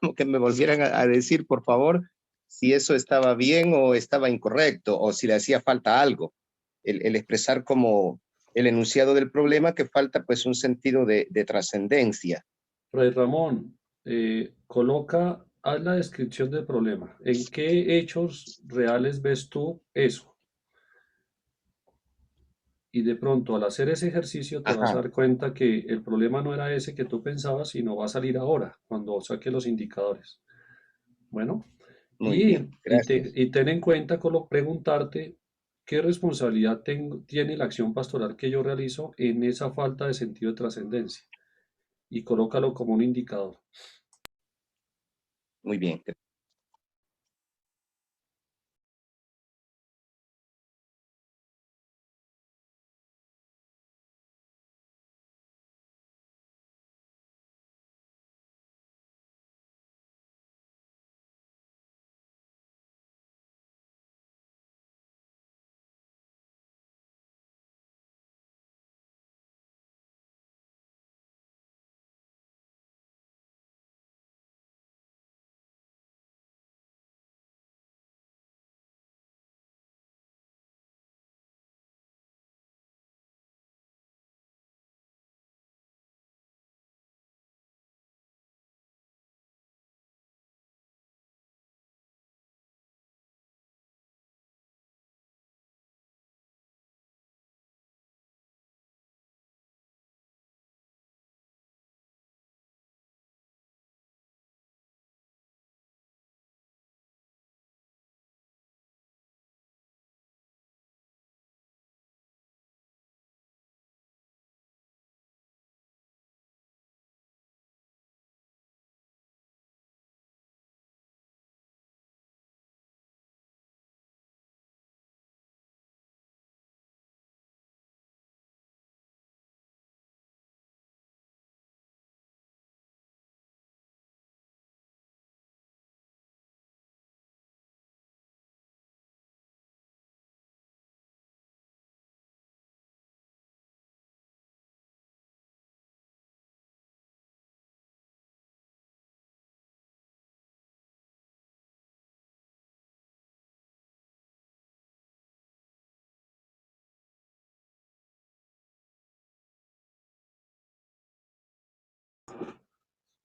como que me volvieran a decir, por favor, si eso estaba bien o estaba incorrecto o si le hacía falta algo. El expresar como el enunciado del problema que falta pues un sentido de trascendencia. Fray Ramón, haz la descripción del problema. ¿En qué hechos reales ves tú eso? Y de pronto al hacer ese ejercicio te vas a Ajá, dar cuenta que el problema no era ese que tú pensabas, sino va a salir ahora, cuando saque los indicadores. Bueno, muy bien, gracias. y ten en cuenta preguntarte qué responsabilidad tiene la acción pastoral que yo realizo en esa falta de sentido de trascendencia y colócalo como un indicador. Muy bien.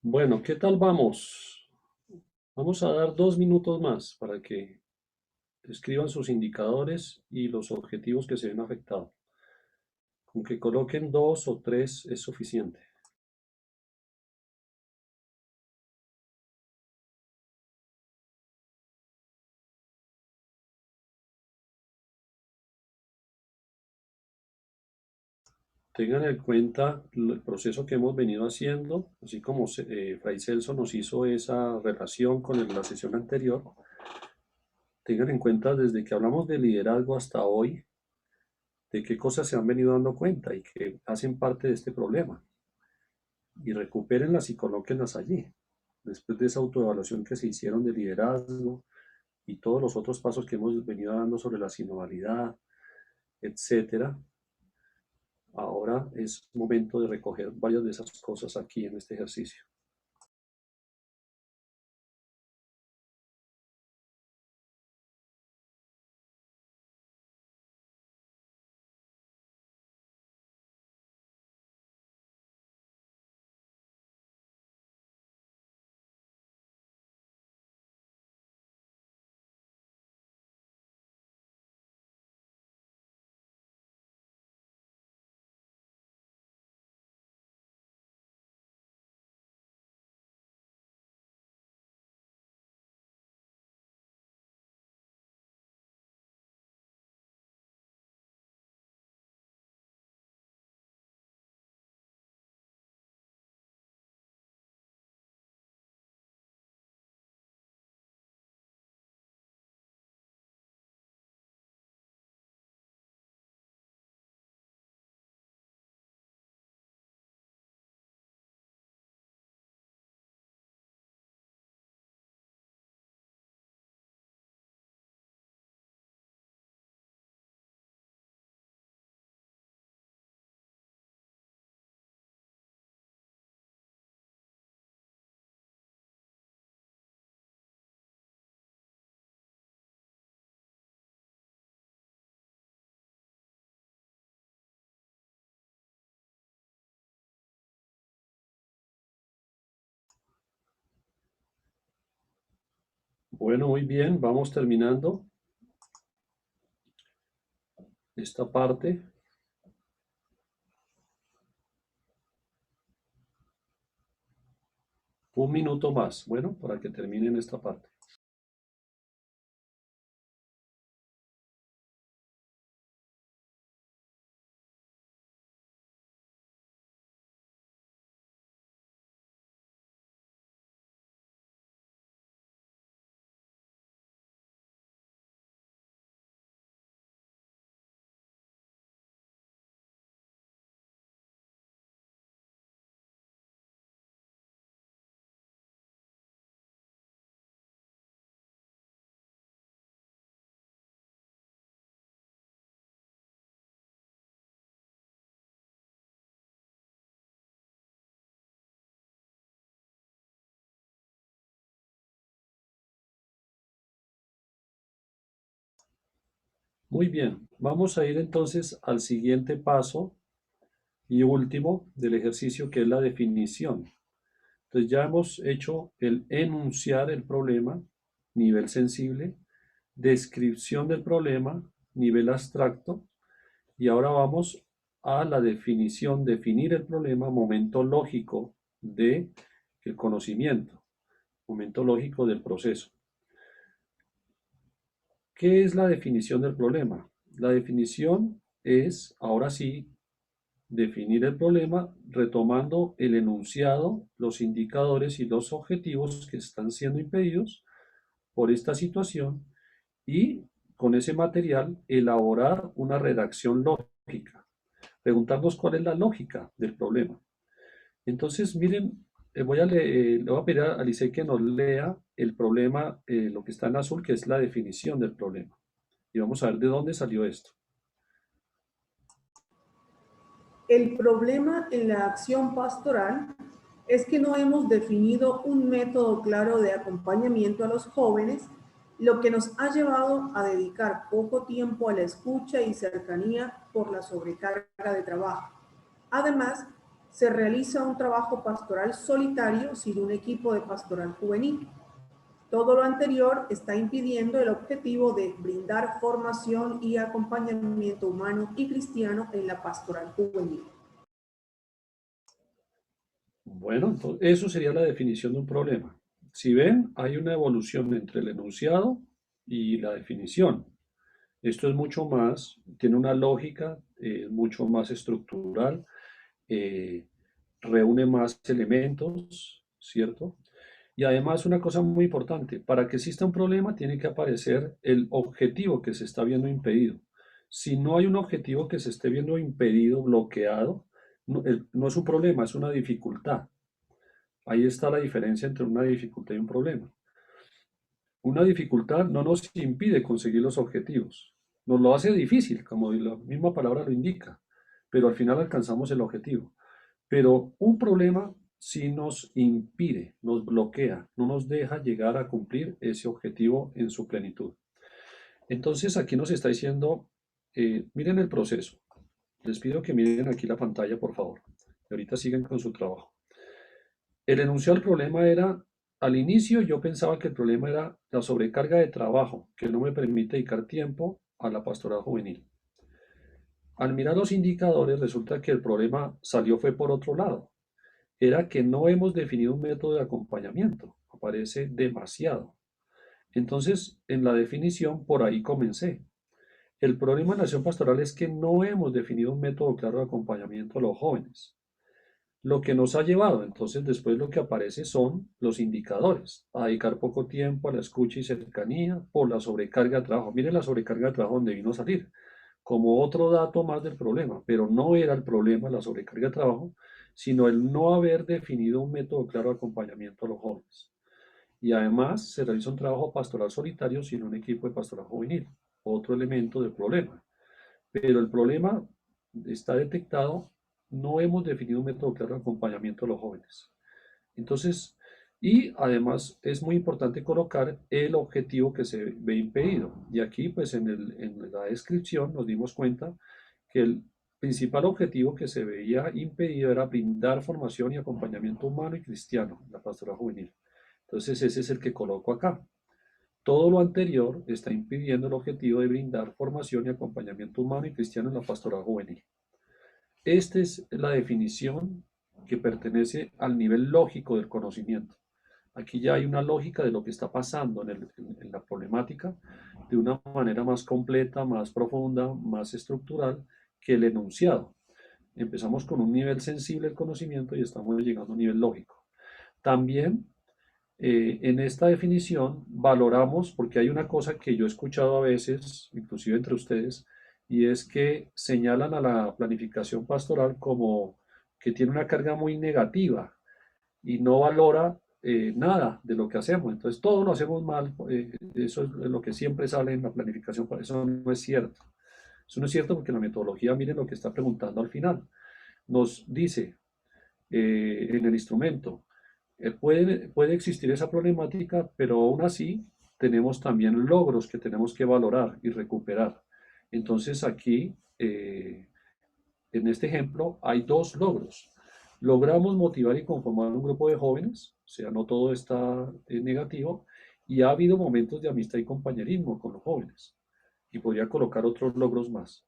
Bueno, ¿qué tal vamos? Vamos a dar 2 minutos más para que escriban sus indicadores y los objetivos que se ven afectados. Con que coloquen 2 o 3 es suficiente. Tengan en cuenta el proceso que hemos venido haciendo, así como Fray Celso nos hizo esa relación con la sesión anterior. Tengan en cuenta desde que hablamos de liderazgo hasta hoy, de qué cosas se han venido dando cuenta y que hacen parte de este problema. Y recupérenlas y colóquenlas allí. Después de esa autoevaluación que se hicieron de liderazgo y todos los otros pasos que hemos venido dando sobre la sinodalidad, etcétera, ahora es momento de recoger varias de esas cosas aquí en este ejercicio. Bueno, muy bien, vamos terminando esta parte. Un minuto más, bueno, para que terminen esta parte. Muy bien, vamos a ir entonces al siguiente paso y último del ejercicio, que es la definición. Entonces ya hemos hecho el enunciar el problema, nivel sensible, descripción del problema, nivel abstracto, y ahora vamos a la definición, definir el problema, momento lógico del conocimiento, momento lógico del proceso. ¿Qué es la definición del problema? La definición es, ahora sí, definir el problema retomando el enunciado, los indicadores y los objetivos que están siendo impedidos por esta situación, y con ese material elaborar una redacción lógica. Preguntarnos cuál es la lógica del problema. Entonces, miren, le voy a pedir a Alice que nos lea el problema, lo que está en azul, que es la definición del problema. Y vamos a ver de dónde salió esto. El problema en la acción pastoral es que no hemos definido un método claro de acompañamiento a los jóvenes, lo que nos ha llevado a dedicar poco tiempo a la escucha y cercanía por la sobrecarga de trabajo. Además, se realiza un trabajo pastoral solitario sin un equipo de pastoral juvenil. Todo lo anterior está impidiendo el objetivo de brindar formación y acompañamiento humano y cristiano en la pastoral juvenil. Bueno, entonces eso sería la definición de un problema. Si ven, hay una evolución entre el enunciado y la definición. Esto es mucho más, tiene una lógica mucho más estructural, reúne más elementos, ¿cierto? Y además una cosa muy importante, para que exista un problema tiene que aparecer el objetivo que se está viendo impedido. Si no hay un objetivo que se esté viendo impedido, bloqueado, no es un problema, es una dificultad. Ahí está la diferencia entre una dificultad y un problema. Una dificultad no nos impide conseguir los objetivos, nos lo hace difícil, como la misma palabra lo indica, pero al final alcanzamos el objetivo. Pero un problema sí nos impide, nos bloquea, no nos deja llegar a cumplir ese objetivo en su plenitud. Entonces aquí nos está diciendo, miren el proceso. Les pido que miren aquí la pantalla, por favor. Y ahorita siguen con su trabajo. El enunciado del problema era, al inicio yo pensaba que el problema era la sobrecarga de trabajo, que no me permite dedicar tiempo a la pastoral juvenil. Al mirar los indicadores, resulta que el problema fue por otro lado. Era que no hemos definido un método de acompañamiento. Aparece demasiado. Entonces, en la definición, por ahí comencé. El problema en la acción pastoral es que no hemos definido un método claro de acompañamiento a los jóvenes. Lo que nos ha llevado, entonces, después lo que aparece son los indicadores. A dedicar poco tiempo a la escucha y cercanía por la sobrecarga de trabajo. Miren la sobrecarga de trabajo donde vino a salir, como otro dato más del problema, pero no era el problema la sobrecarga de trabajo, sino el no haber definido un método claro de acompañamiento a los jóvenes. Y además se realiza un trabajo pastoral solitario sin un equipo de pastoral juvenil, otro elemento del problema. Pero el problema está detectado, no hemos definido un método claro de acompañamiento a los jóvenes. Entonces, y además es muy importante colocar el objetivo que se ve impedido. Y aquí, pues en la descripción nos dimos cuenta que el principal objetivo que se veía impedido era brindar formación y acompañamiento humano y cristiano en la pastoral juvenil. Entonces ese es el que coloco acá. Todo lo anterior está impidiendo el objetivo de brindar formación y acompañamiento humano y cristiano en la pastoral juvenil. Esta es la definición que pertenece al nivel lógico del conocimiento. Aquí ya hay una lógica de lo que está pasando en la problemática de una manera más completa, más profunda, más estructural que el enunciado. Empezamos con un nivel sensible del conocimiento y estamos llegando a un nivel lógico. También en esta definición valoramos, porque hay una cosa que yo he escuchado a veces, inclusive entre ustedes, y es que señalan a la planificación pastoral como que tiene una carga muy negativa y no valora nada de lo que hacemos. Entonces todo lo hacemos mal, eso es lo que siempre sale en la planificación, eso no es cierto. Eso no es cierto porque la metodología, miren lo que está preguntando al final. Nos dice en el instrumento, puede existir esa problemática, pero aún así tenemos también logros que tenemos que valorar y recuperar. Entonces aquí, en este ejemplo, hay dos logros. Logramos motivar y conformar un grupo de jóvenes, o sea, no todo está negativo, y ha habido momentos de amistad y compañerismo con los jóvenes. Y podría colocar otros logros más.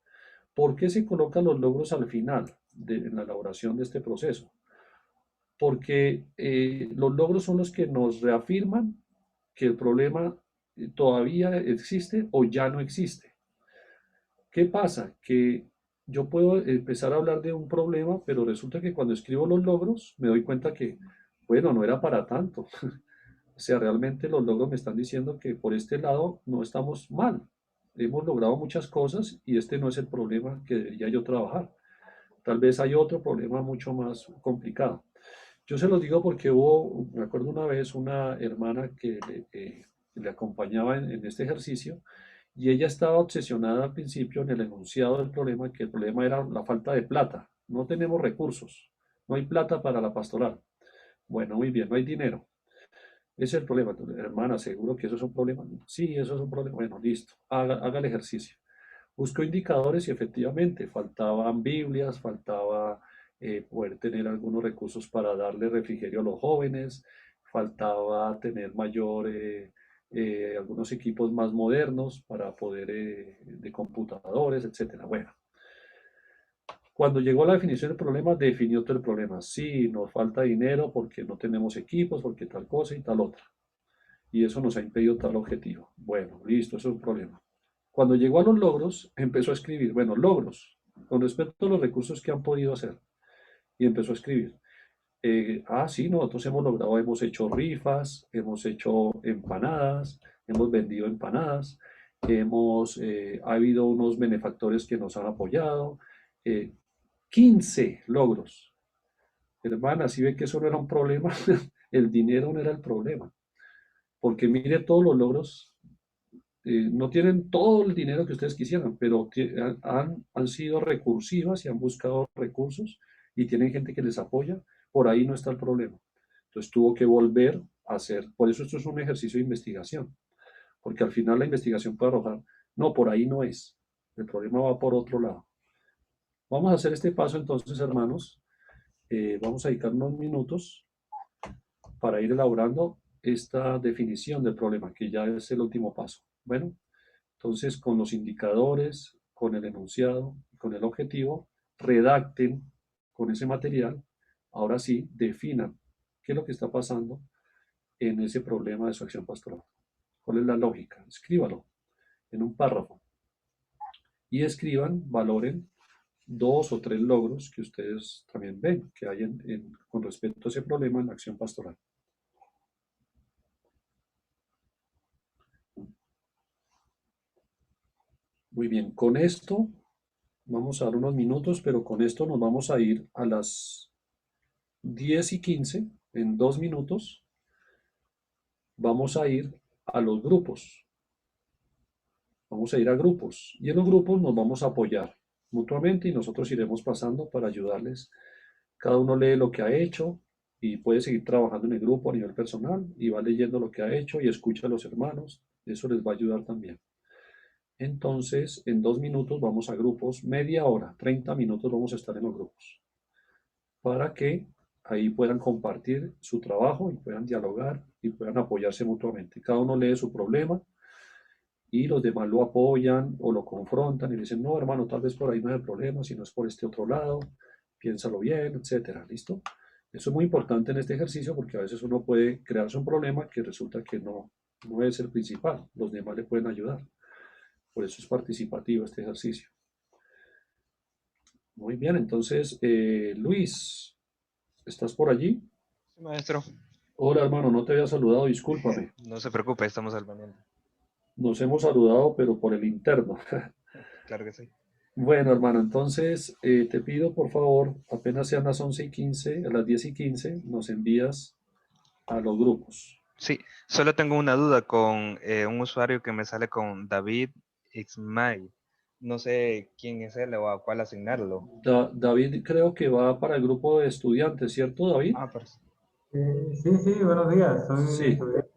¿Por qué se colocan los logros al final en la elaboración de este proceso? Porque los logros son los que nos reafirman que el problema todavía existe o ya no existe. ¿Qué pasa? Que yo puedo empezar a hablar de un problema, pero resulta que cuando escribo los logros me doy cuenta que, bueno, no era para tanto. O sea, realmente los logros me están diciendo que por este lado no estamos mal. Hemos logrado muchas cosas y este no es el problema que debería yo trabajar. Tal vez hay otro problema mucho más complicado. Yo se los digo porque me acuerdo una vez una hermana que le acompañaba en este ejercicio y ella estaba obsesionada al principio en el enunciado del problema, que el problema era la falta de plata. No tenemos recursos, no hay plata para la pastoral. Bueno, muy bien, no hay dinero. Ese es el problema. Hermana, ¿seguro que eso es un problema? Sí, eso es un problema. Bueno, listo, haga el ejercicio. Buscó indicadores y efectivamente faltaban Biblias, faltaba poder tener algunos recursos para darle refrigerio a los jóvenes, faltaba tener algunos equipos más modernos para poder, de computadores, etcétera. Bueno, cuando llegó a la definición del problema, definió todo el problema. Sí, nos falta dinero porque no tenemos equipos, porque tal cosa y tal otra. Y eso nos ha impedido tal objetivo. Bueno, listo, eso es un problema. Cuando llegó a los logros, empezó a escribir, bueno, logros, con respecto a los recursos que han podido hacer. Y empezó a escribir. Sí, nosotros hemos hecho rifas, hemos hecho empanadas, hemos vendido empanadas, ha habido unos benefactores que nos han apoyado, 15 logros. Hermana, si ve que eso no era un problema, el dinero no era el problema. Porque mire todos los logros, no tienen todo el dinero que ustedes quisieran, pero han sido recursivas y han buscado recursos y tienen gente que les apoya, por ahí no está el problema. Entonces tuvo que volver a hacer, por eso esto es un ejercicio de investigación, porque al final la investigación puede arrojar, no, por ahí no es, el problema va por otro lado. Vamos a hacer este paso entonces, hermanos, vamos a dedicar unos minutos para ir elaborando esta definición del problema, que ya es el último paso. Bueno, entonces con los indicadores, con el enunciado, con el objetivo, redacten con ese material, ahora sí, definan qué es lo que está pasando en ese problema de su acción pastoral. ¿Cuál es la lógica? Escríbalo en un párrafo y escriban, valoren 2 o 3 logros que ustedes también ven que hay con respecto a ese problema en la acción pastoral. Muy bien, con esto vamos a dar unos minutos, pero con esto nos vamos a ir a las 10:15, en 2 minutos, vamos a ir a los grupos. Vamos a ir a grupos y en los grupos nos vamos a apoyar mutuamente y nosotros iremos pasando para ayudarles. Cada uno lee lo que ha hecho y puede seguir trabajando en el grupo a nivel personal y va leyendo lo que ha hecho y escucha a los hermanos. Eso les va a ayudar también. Entonces, en 2 minutos vamos a grupos, media hora, 30 minutos vamos a estar en los grupos, para que ahí puedan compartir su trabajo y puedan dialogar y puedan apoyarse mutuamente. Cada uno lee su problema y los demás lo apoyan o lo confrontan y le dicen, no, hermano, tal vez por ahí no es el problema, sino es por este otro lado, piénsalo bien, etcétera, ¿listo? Eso es muy importante en este ejercicio porque a veces uno puede crearse un problema que resulta que no es el principal, los demás le pueden ayudar. Por eso es participativo este ejercicio. Muy bien, entonces, Luis, ¿estás por allí? Sí, maestro. Hola, hermano, no te había saludado, discúlpame. No se preocupe, estamos al pendiente. Nos hemos saludado, pero por el interno. Claro que sí. Bueno, hermano, entonces te pido, por favor, apenas sean las 11:15, a las 10:15, nos envías a los grupos. Sí, solo tengo una duda con un usuario que me sale con David Ismail. No sé quién es él o a cuál asignarlo. David creo que va para el grupo de estudiantes, ¿cierto, David? Ah, perfecto. Sí, buenos días. Soy Sí. estudiante.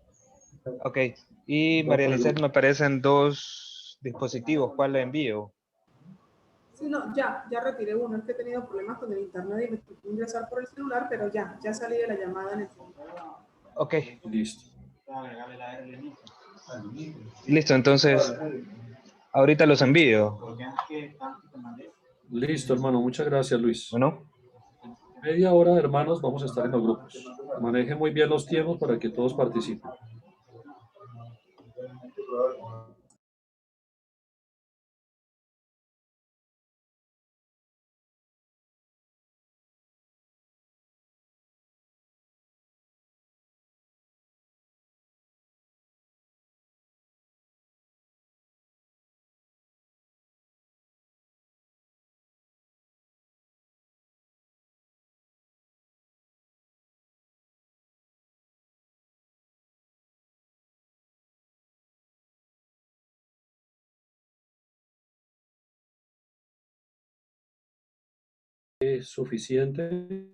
Ok, y María Lisset me aparecen 2 dispositivos. ¿Cuál le envío? Sí, no, ya retiré uno. Es que he tenido problemas con el internet y me tuve que ingresar por el celular, pero ya salí de la llamada en el celular. Ok. Listo. Listo, entonces, ahorita los envío. Listo, hermano, muchas gracias, Luis. Bueno. Media hora, hermanos, vamos a estar en los grupos. Manejen muy bien los tiempos para que todos participen. ¿Es suficiente?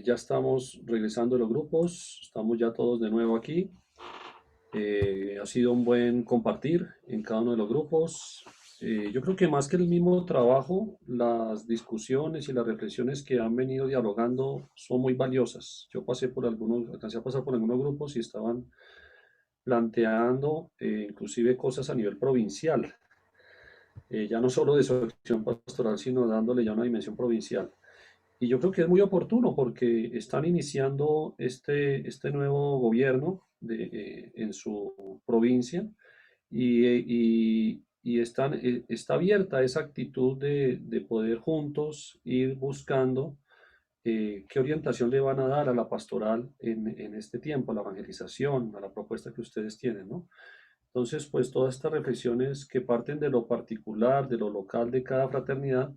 Ya estamos regresando a los grupos, estamos ya todos de nuevo aquí. Ha sido un buen compartir en cada uno de los grupos. Yo creo que más que el mismo trabajo, las discusiones y las reflexiones que han venido dialogando son muy valiosas. Yo alcancé a pasar por algunos grupos y estaban planteando inclusive cosas a nivel provincial. Ya no solo de su acción pastoral, sino dándole ya una dimensión provincial. Y yo creo que es muy oportuno porque están iniciando este nuevo gobierno en su provincia y está abierta esa actitud de poder juntos ir buscando qué orientación le van a dar a la pastoral en este tiempo, a la evangelización, a la propuesta que ustedes tienen, ¿no? Entonces, pues todas estas reflexiones que parten de lo particular, de lo local de cada fraternidad,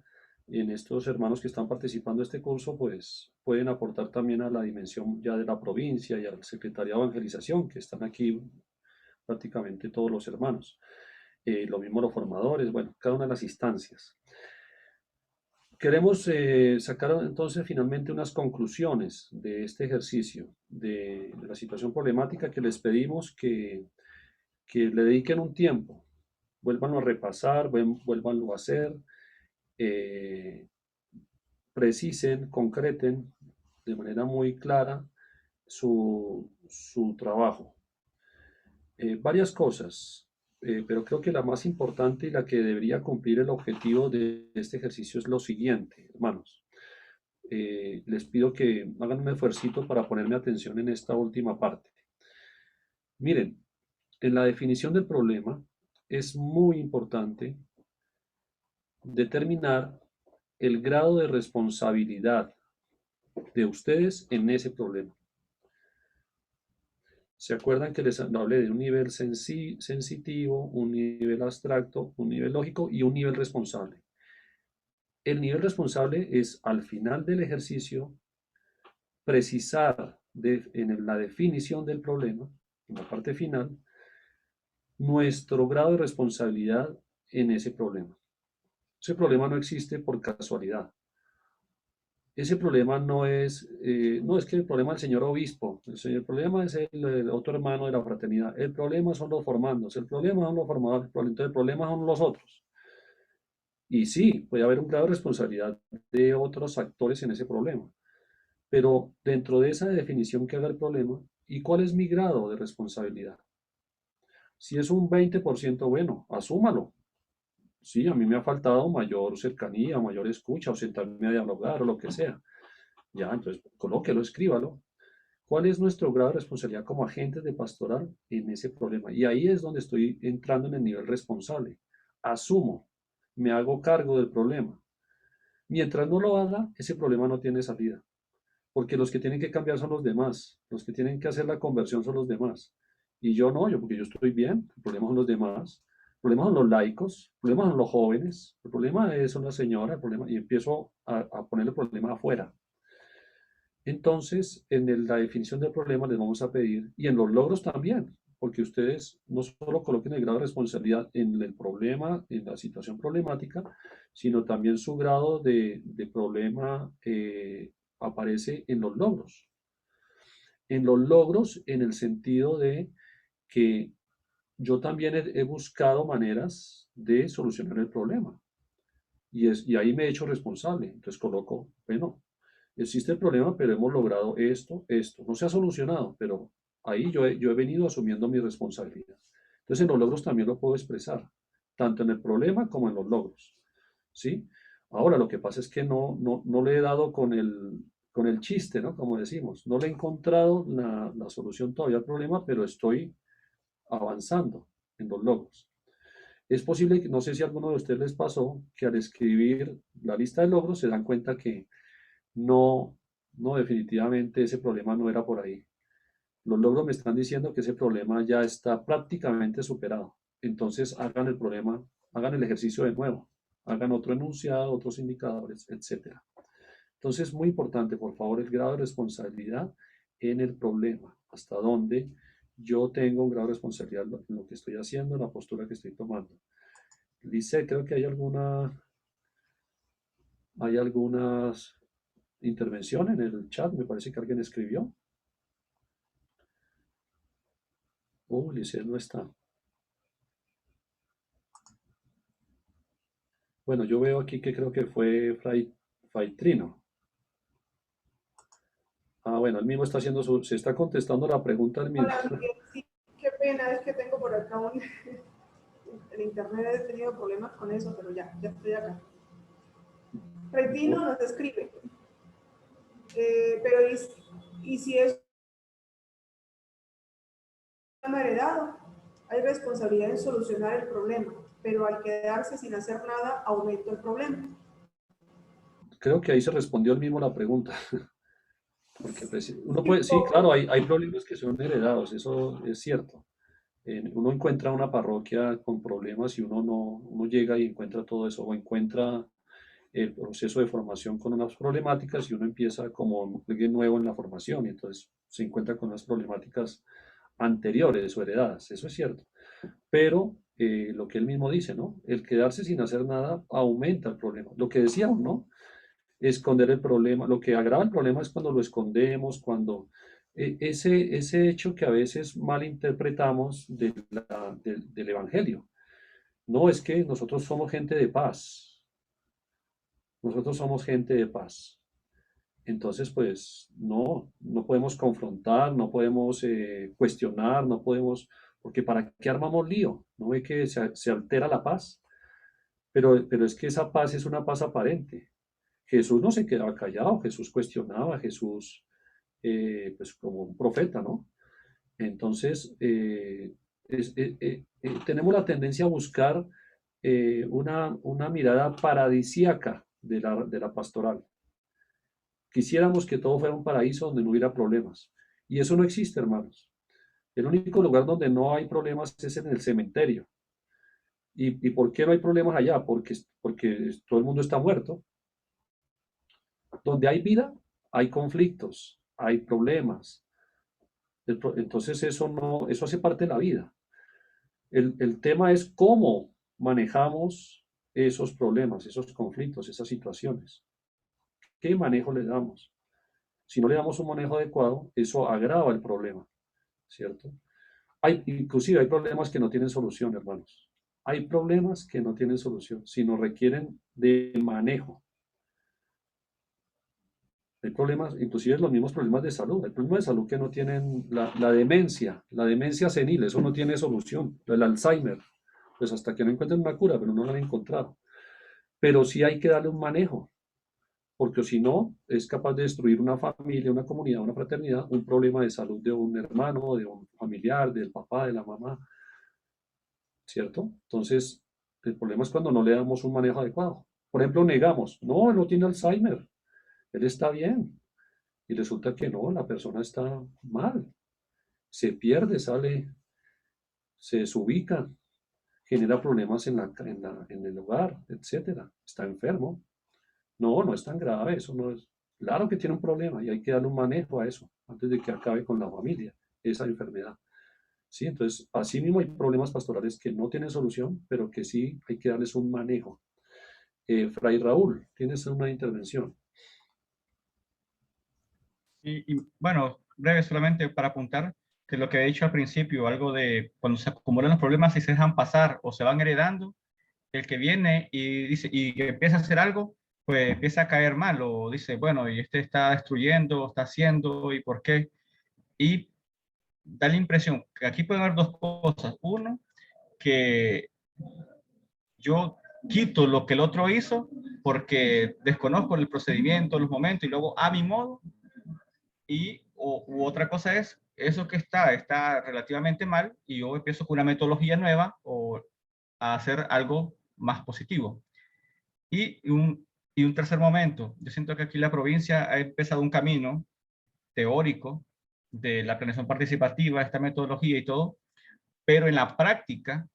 en estos hermanos que están participando de este curso, pues pueden aportar también a la dimensión ya de la provincia y al secretariado de evangelización, que están aquí prácticamente todos los hermanos. Lo mismo los formadores, bueno, cada una de las instancias. Queremos sacar entonces finalmente unas conclusiones de este ejercicio, de la situación problemática que les pedimos que le dediquen un tiempo, vuélvanlo a repasar, vuélvanlo a hacer, precisen, concreten de manera muy clara su trabajo. Varias cosas, pero creo que la más importante y la que debería cumplir el objetivo de este ejercicio es lo siguiente, hermanos. Les pido que hagan un esfuercito para ponerme atención en esta última parte. Miren, en la definición del problema es muy importante determinar el grado de responsabilidad de ustedes en ese problema. ¿Se acuerdan que les hablé de un nivel sensitivo, un nivel abstracto, un nivel lógico y un nivel responsable? El nivel responsable es al final del ejercicio precisar en la definición del problema, en la parte final, nuestro grado de responsabilidad en ese problema. Ese problema no existe por casualidad. Ese problema no es que el problema es el señor obispo, el problema es el otro hermano de la fraternidad, el problema son los formandos, el problema son los formadores, entonces el problema son los otros. Y sí, puede haber un grado de responsabilidad de otros actores en ese problema. Pero dentro de esa definición que haga el problema, ¿y cuál es mi grado de responsabilidad? Si es un 20%, bueno, asúmalo. Sí, a mí me ha faltado mayor cercanía, mayor escucha, o sentarme a dialogar, o lo que sea. Ya, entonces, colóquelo, escríbalo. ¿Cuál es nuestro grado de responsabilidad como agentes de pastoral en ese problema? Y ahí es donde estoy entrando en el nivel responsable. Asumo, me hago cargo del problema. Mientras no lo haga, ese problema no tiene salida. Porque los que tienen que cambiar son los demás. Los que tienen que hacer la conversión son los demás. Y yo no, porque yo estoy bien. El problema son los demás. El problema son los laicos. El problema son los jóvenes. El problema es una señora. El problema, y empiezo a poner el problema afuera. Entonces, la definición del problema les vamos a pedir, y en los logros también, porque ustedes no solo coloquen el grado de responsabilidad en el problema, en la situación problemática, sino también su grado de problema aparece en los logros. En los logros, en el sentido de que yo también he buscado maneras de solucionar el problema. Y ahí me he hecho responsable. Entonces coloco, bueno, existe el problema, pero hemos logrado esto. No se ha solucionado, pero ahí yo he venido asumiendo mi responsabilidad. Entonces en los logros también lo puedo expresar, tanto en el problema como en los logros. ¿Sí? Ahora lo que pasa es que no le he dado con el chiste, ¿no? Como decimos, no le he encontrado la solución todavía al problema, pero estoy avanzando en los logros. Es posible que, no sé si a alguno de ustedes les pasó, que al escribir la lista de logros se dan cuenta que no, definitivamente ese problema no era por ahí. Los logros me están diciendo que ese problema ya está prácticamente superado. Entonces hagan el ejercicio de nuevo, hagan otro enunciado, otros indicadores, etc. Entonces es muy importante, por favor, el grado de responsabilidad en el problema, hasta dónde yo tengo un grado de responsabilidad en lo que estoy haciendo, en la postura que estoy tomando. Lice, creo que hay algunas intervención en el chat, me parece que alguien escribió. Lice no está. Bueno, yo veo aquí que creo que fue Faitrino. Bueno, él mismo está se está contestando la pregunta al mismo. Hola, sí, qué pena, es que tengo por acá el internet, he tenido problemas con eso, pero ya estoy acá. Faitrino nos escribe. Pero ¿y si es heredado? Hay responsabilidad en solucionar el problema, pero al quedarse sin hacer nada, aumenta el problema. Creo que ahí se respondió él mismo la pregunta. Porque uno puede, sí, claro, hay problemas que son heredados, eso es cierto. Uno encuentra una parroquia con problemas y uno llega y encuentra todo eso, o encuentra el proceso de formación con unas problemáticas y uno empieza como alguien nuevo en la formación y entonces se encuentra con unas problemáticas anteriores o heredadas, eso es cierto. Pero lo que él mismo dice, ¿no? El quedarse sin hacer nada aumenta el problema. Lo que decíamos, ¿no? Esconder el problema, lo que agrava el problema es cuando lo escondemos, cuando ese hecho que a veces malinterpretamos del Evangelio. No, es que nosotros somos gente de paz. Nosotros somos gente de paz. Entonces, pues, no podemos confrontar, no podemos cuestionar, no podemos, porque ¿para qué armamos lío? ¿No ve que se altera la paz? Pero es que esa paz es una paz aparente. Jesús no se quedaba callado, Jesús cuestionaba, Jesús, pues como un profeta, ¿no? Entonces, tenemos la tendencia a buscar una mirada paradisíaca de la pastoral. Quisiéramos que todo fuera un paraíso donde no hubiera problemas. Y eso no existe, hermanos. El único lugar donde no hay problemas es en el cementerio. ¿Y por qué no hay problemas allá? Porque todo el mundo está muerto. Donde hay vida, hay conflictos, hay problemas. Entonces eso hace parte de la vida. El tema es cómo manejamos esos problemas, esos conflictos, esas situaciones. ¿Qué manejo le damos? Si no le damos un manejo adecuado, eso agrava el problema, ¿cierto? Inclusive hay problemas que no tienen solución, hermanos. Hay problemas que no tienen solución, sino requieren de manejo. Hay problemas, inclusive los mismos problemas de salud. Hay problemas de salud que no tienen la demencia senil, eso no tiene solución. El Alzheimer, pues hasta que no encuentren una cura, pero no la han encontrado. Pero sí hay que darle un manejo, porque si no, es capaz de destruir una familia, una comunidad, una fraternidad, un problema de salud de un hermano, de un familiar, del papá, de la mamá, ¿cierto? Entonces, el problema es cuando no le damos un manejo adecuado. Por ejemplo, negamos, no, él no tiene Alzheimer, él está bien. Y resulta que no, la persona está mal, se pierde, sale, se desubica, genera problemas en el hogar, etcétera. Está enfermo. No, no es tan grave, eso no es. Claro que tiene un problema y hay que darle un manejo a eso antes de que acabe con la familia, esa enfermedad. Sí, entonces, así mismo hay problemas pastorales que no tienen solución, pero que sí hay que darles un manejo. Fray Raúl, tienes una intervención. Y bueno, breve solamente para apuntar que lo que he dicho al principio, algo de cuando se acumulan los problemas y se dejan pasar o se van heredando, el que viene y dice y que empieza a hacer algo, pues empieza a caer mal o dice, bueno, y este está destruyendo, está haciendo, ¿y por qué? Y da la impresión que aquí pueden haber dos cosas. Uno, que yo quito lo que el otro hizo porque desconozco el procedimiento, los momentos y luego a mi modo. Y u otra cosa es, eso que está relativamente mal y yo empiezo con una metodología nueva o a hacer algo más positivo. Y un tercer momento, yo siento que aquí la provincia ha empezado un camino teórico de la planeación participativa, esta metodología y todo, pero en la práctica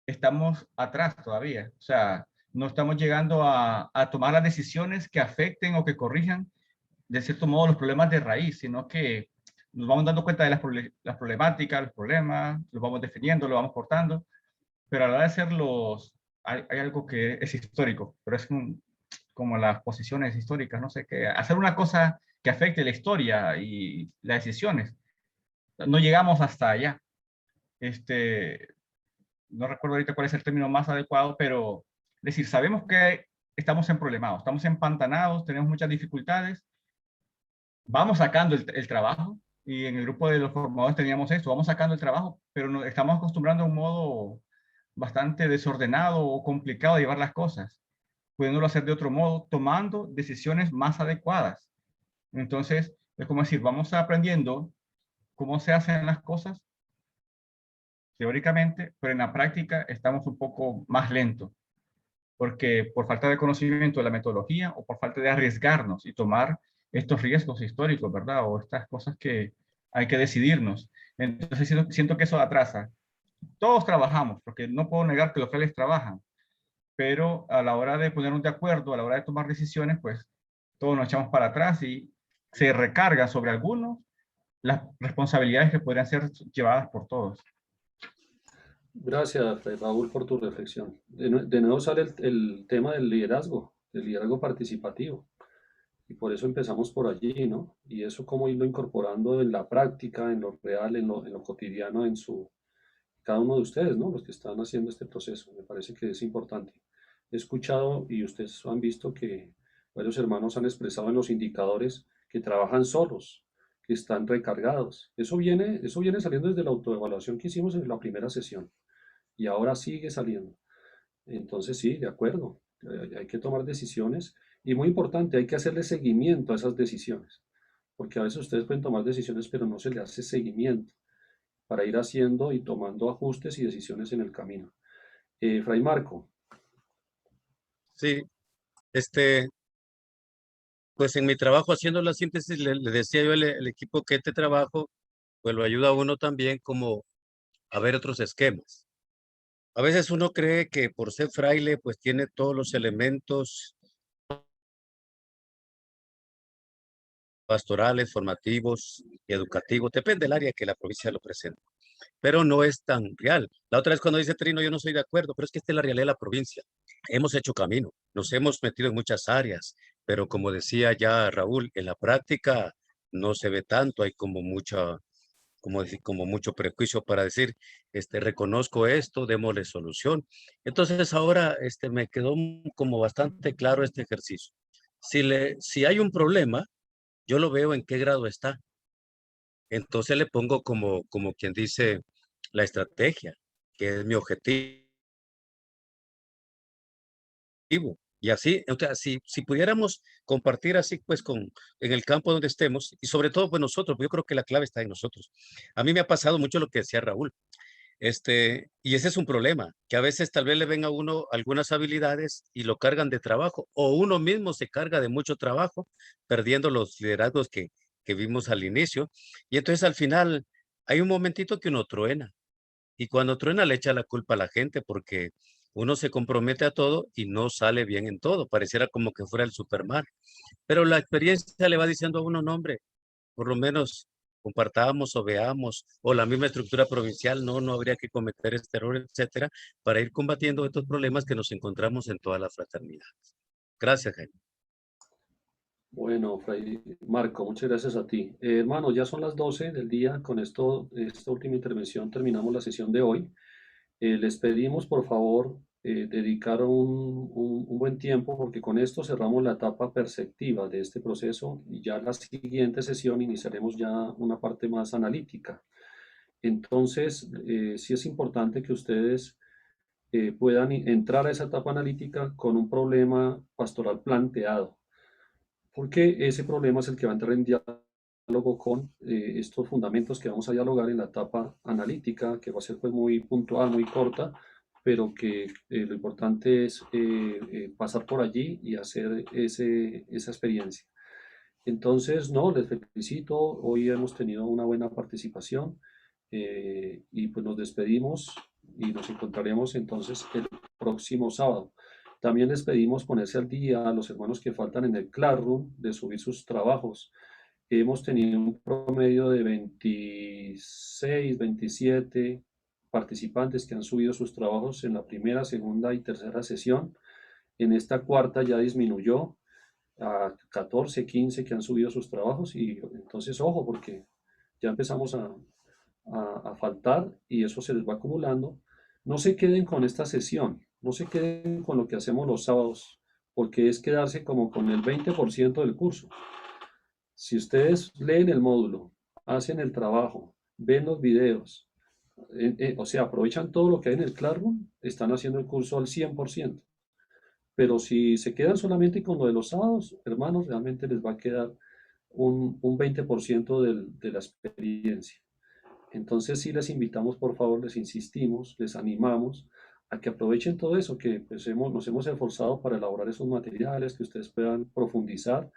estamos atrás todavía. O sea, no estamos llegando a tomar las decisiones que afecten o que corrijan de cierto modo los problemas de raíz, sino que nos vamos dando cuenta de las problemáticas, los problemas, los vamos definiendo, los vamos cortando, pero a la hora de hacerlos, hay algo que es histórico, pero es como las posiciones históricas, no sé, que hacer una cosa que afecte la historia y las decisiones, no llegamos hasta allá. No recuerdo ahorita cuál es el término más adecuado, pero es decir, sabemos que estamos emproblemados, estamos empantanados, tenemos muchas dificultades, vamos sacando el trabajo, y en el grupo de los formadores teníamos esto, vamos sacando el trabajo, pero nos estamos acostumbrando a un modo bastante desordenado o complicado de llevar las cosas, pudiéndolo hacer de otro modo, tomando decisiones más adecuadas. Entonces, es como decir, vamos aprendiendo cómo se hacen las cosas teóricamente, pero en la práctica estamos un poco más lentos, porque por falta de conocimiento de la metodología o por falta de arriesgarnos y tomar estos riesgos históricos, ¿verdad? O estas cosas que hay que decidirnos. Entonces siento que eso atrasa. Todos trabajamos, porque no puedo negar que los frailes trabajan, pero a la hora de ponernos de acuerdo, a la hora de tomar decisiones, pues todos nos echamos para atrás y se recarga sobre algunos las responsabilidades que podrían ser llevadas por todos. Gracias, Raúl, por tu reflexión. De nuevo sale el tema del liderazgo participativo. Y por eso empezamos por allí, ¿no? Y eso cómo irlo incorporando en la práctica, en lo real, en lo cotidiano, cada uno de ustedes, ¿no? Los que están haciendo este proceso. Me parece que es importante. He escuchado y ustedes han visto que varios hermanos han expresado en los indicadores que trabajan solos, que están recargados. Eso viene saliendo desde la autoevaluación que hicimos en la primera sesión y ahora sigue saliendo. Entonces sí, de acuerdo, hay que tomar decisiones y muy importante, hay que hacerle seguimiento a esas decisiones, porque a veces ustedes pueden tomar decisiones pero no se le hace seguimiento para ir haciendo y tomando ajustes y decisiones en el camino. Fray Marco. Sí, pues en mi trabajo haciendo la síntesis, le decía yo al equipo que este trabajo, pues lo ayuda a uno también como a ver otros esquemas. A veces uno cree que por ser fraile, pues tiene todos los elementos pastorales, formativos, educativos, depende del área que la provincia lo presente, pero no es tan real. La otra vez cuando dice Trino, yo no estoy de acuerdo, pero es que esta es la realidad de la provincia. Hemos hecho camino, nos hemos metido en muchas áreas, pero como decía ya Raúl, en la práctica no se ve tanto, hay como mucho prejuicio para decir reconozco esto, démosle solución. Entonces ahora me quedó como bastante claro este ejercicio. Si hay un problema, yo lo veo en qué grado está. Entonces le pongo como quien dice la estrategia, que es mi objetivo. Y así, o sea, si pudiéramos compartir así, pues, en el campo donde estemos, y sobre todo, pues, nosotros, pues, yo creo que la clave está en nosotros. A mí me ha pasado mucho lo que decía Raúl, y ese es un problema, que a veces tal vez le ven a uno algunas habilidades y lo cargan de trabajo, o uno mismo se carga de mucho trabajo, perdiendo los liderazgos que vimos al inicio, y entonces al final hay un momentito que uno truena, y cuando truena le echa la culpa a la gente porque uno se compromete a todo y no sale bien en todo. Pareciera como que fuera el Superman. Pero la experiencia le va diciendo a uno, no, hombre, por lo menos compartamos o veamos, o la misma estructura provincial, no habría que cometer este error, etcétera, para ir combatiendo estos problemas que nos encontramos en toda la fraternidad. Gracias, Jaime. Bueno, Fray Marco, muchas gracias a ti. Hermanos, ya son las 12 del día. Con esta última intervención terminamos la sesión de hoy. Les pedimos, por favor, dedicar un buen tiempo, porque con esto cerramos la etapa perceptiva de este proceso y ya la siguiente sesión iniciaremos ya una parte más analítica. Entonces, sí es importante que ustedes puedan entrar a esa etapa analítica con un problema pastoral planteado, porque ese problema es el que va a entrar en diálogo con estos fundamentos que vamos a dialogar en la etapa analítica, que va a ser pues muy puntual, muy corta, pero que lo importante es pasar por allí y hacer esa experiencia. Entonces, no, les felicito, hoy hemos tenido una buena participación y pues nos despedimos y nos encontraremos entonces el próximo sábado. También les pedimos ponerse al día a los hermanos que faltan en el Classroom de subir sus trabajos. Hemos tenido un promedio de 26, 27 participantes que han subido sus trabajos en la primera, segunda y tercera sesión. En esta cuarta ya disminuyó a 14, 15 que han subido sus trabajos y entonces ojo porque ya empezamos a faltar y eso se les va acumulando. No se queden con esta sesión, no se queden con lo que hacemos los sábados, porque es quedarse como con el 20% del curso. Si ustedes leen el módulo, hacen el trabajo, ven los videos, o sea, aprovechan todo lo que hay en el Classroom, están haciendo el curso al 100%. Pero si se quedan solamente con lo de los sábados, hermanos, realmente les va a quedar un 20% de la experiencia. Entonces sí les invitamos, por favor, les insistimos, les animamos a que aprovechen todo eso, que pues, nos hemos esforzado para elaborar esos materiales, que ustedes puedan profundizar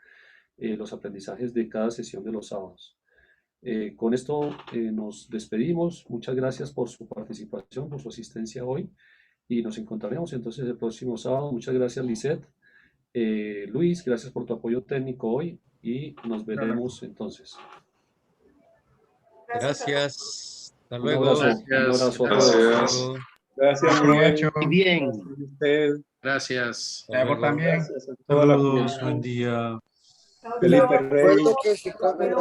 los aprendizajes de cada sesión de los sábados. Con esto nos despedimos. Muchas gracias por su participación, por su asistencia hoy y nos encontraremos entonces el próximo sábado. Muchas gracias, Lisette. Luis, gracias por tu apoyo técnico hoy y nos veremos entonces. Gracias. Hasta Un luego. abrazo. Un abrazo a todos. Gracias. Provecho. Bien. Gracias. También. Gracias a toda la comunidad. Buen día. Felipe Rey. Recuerdo que si comen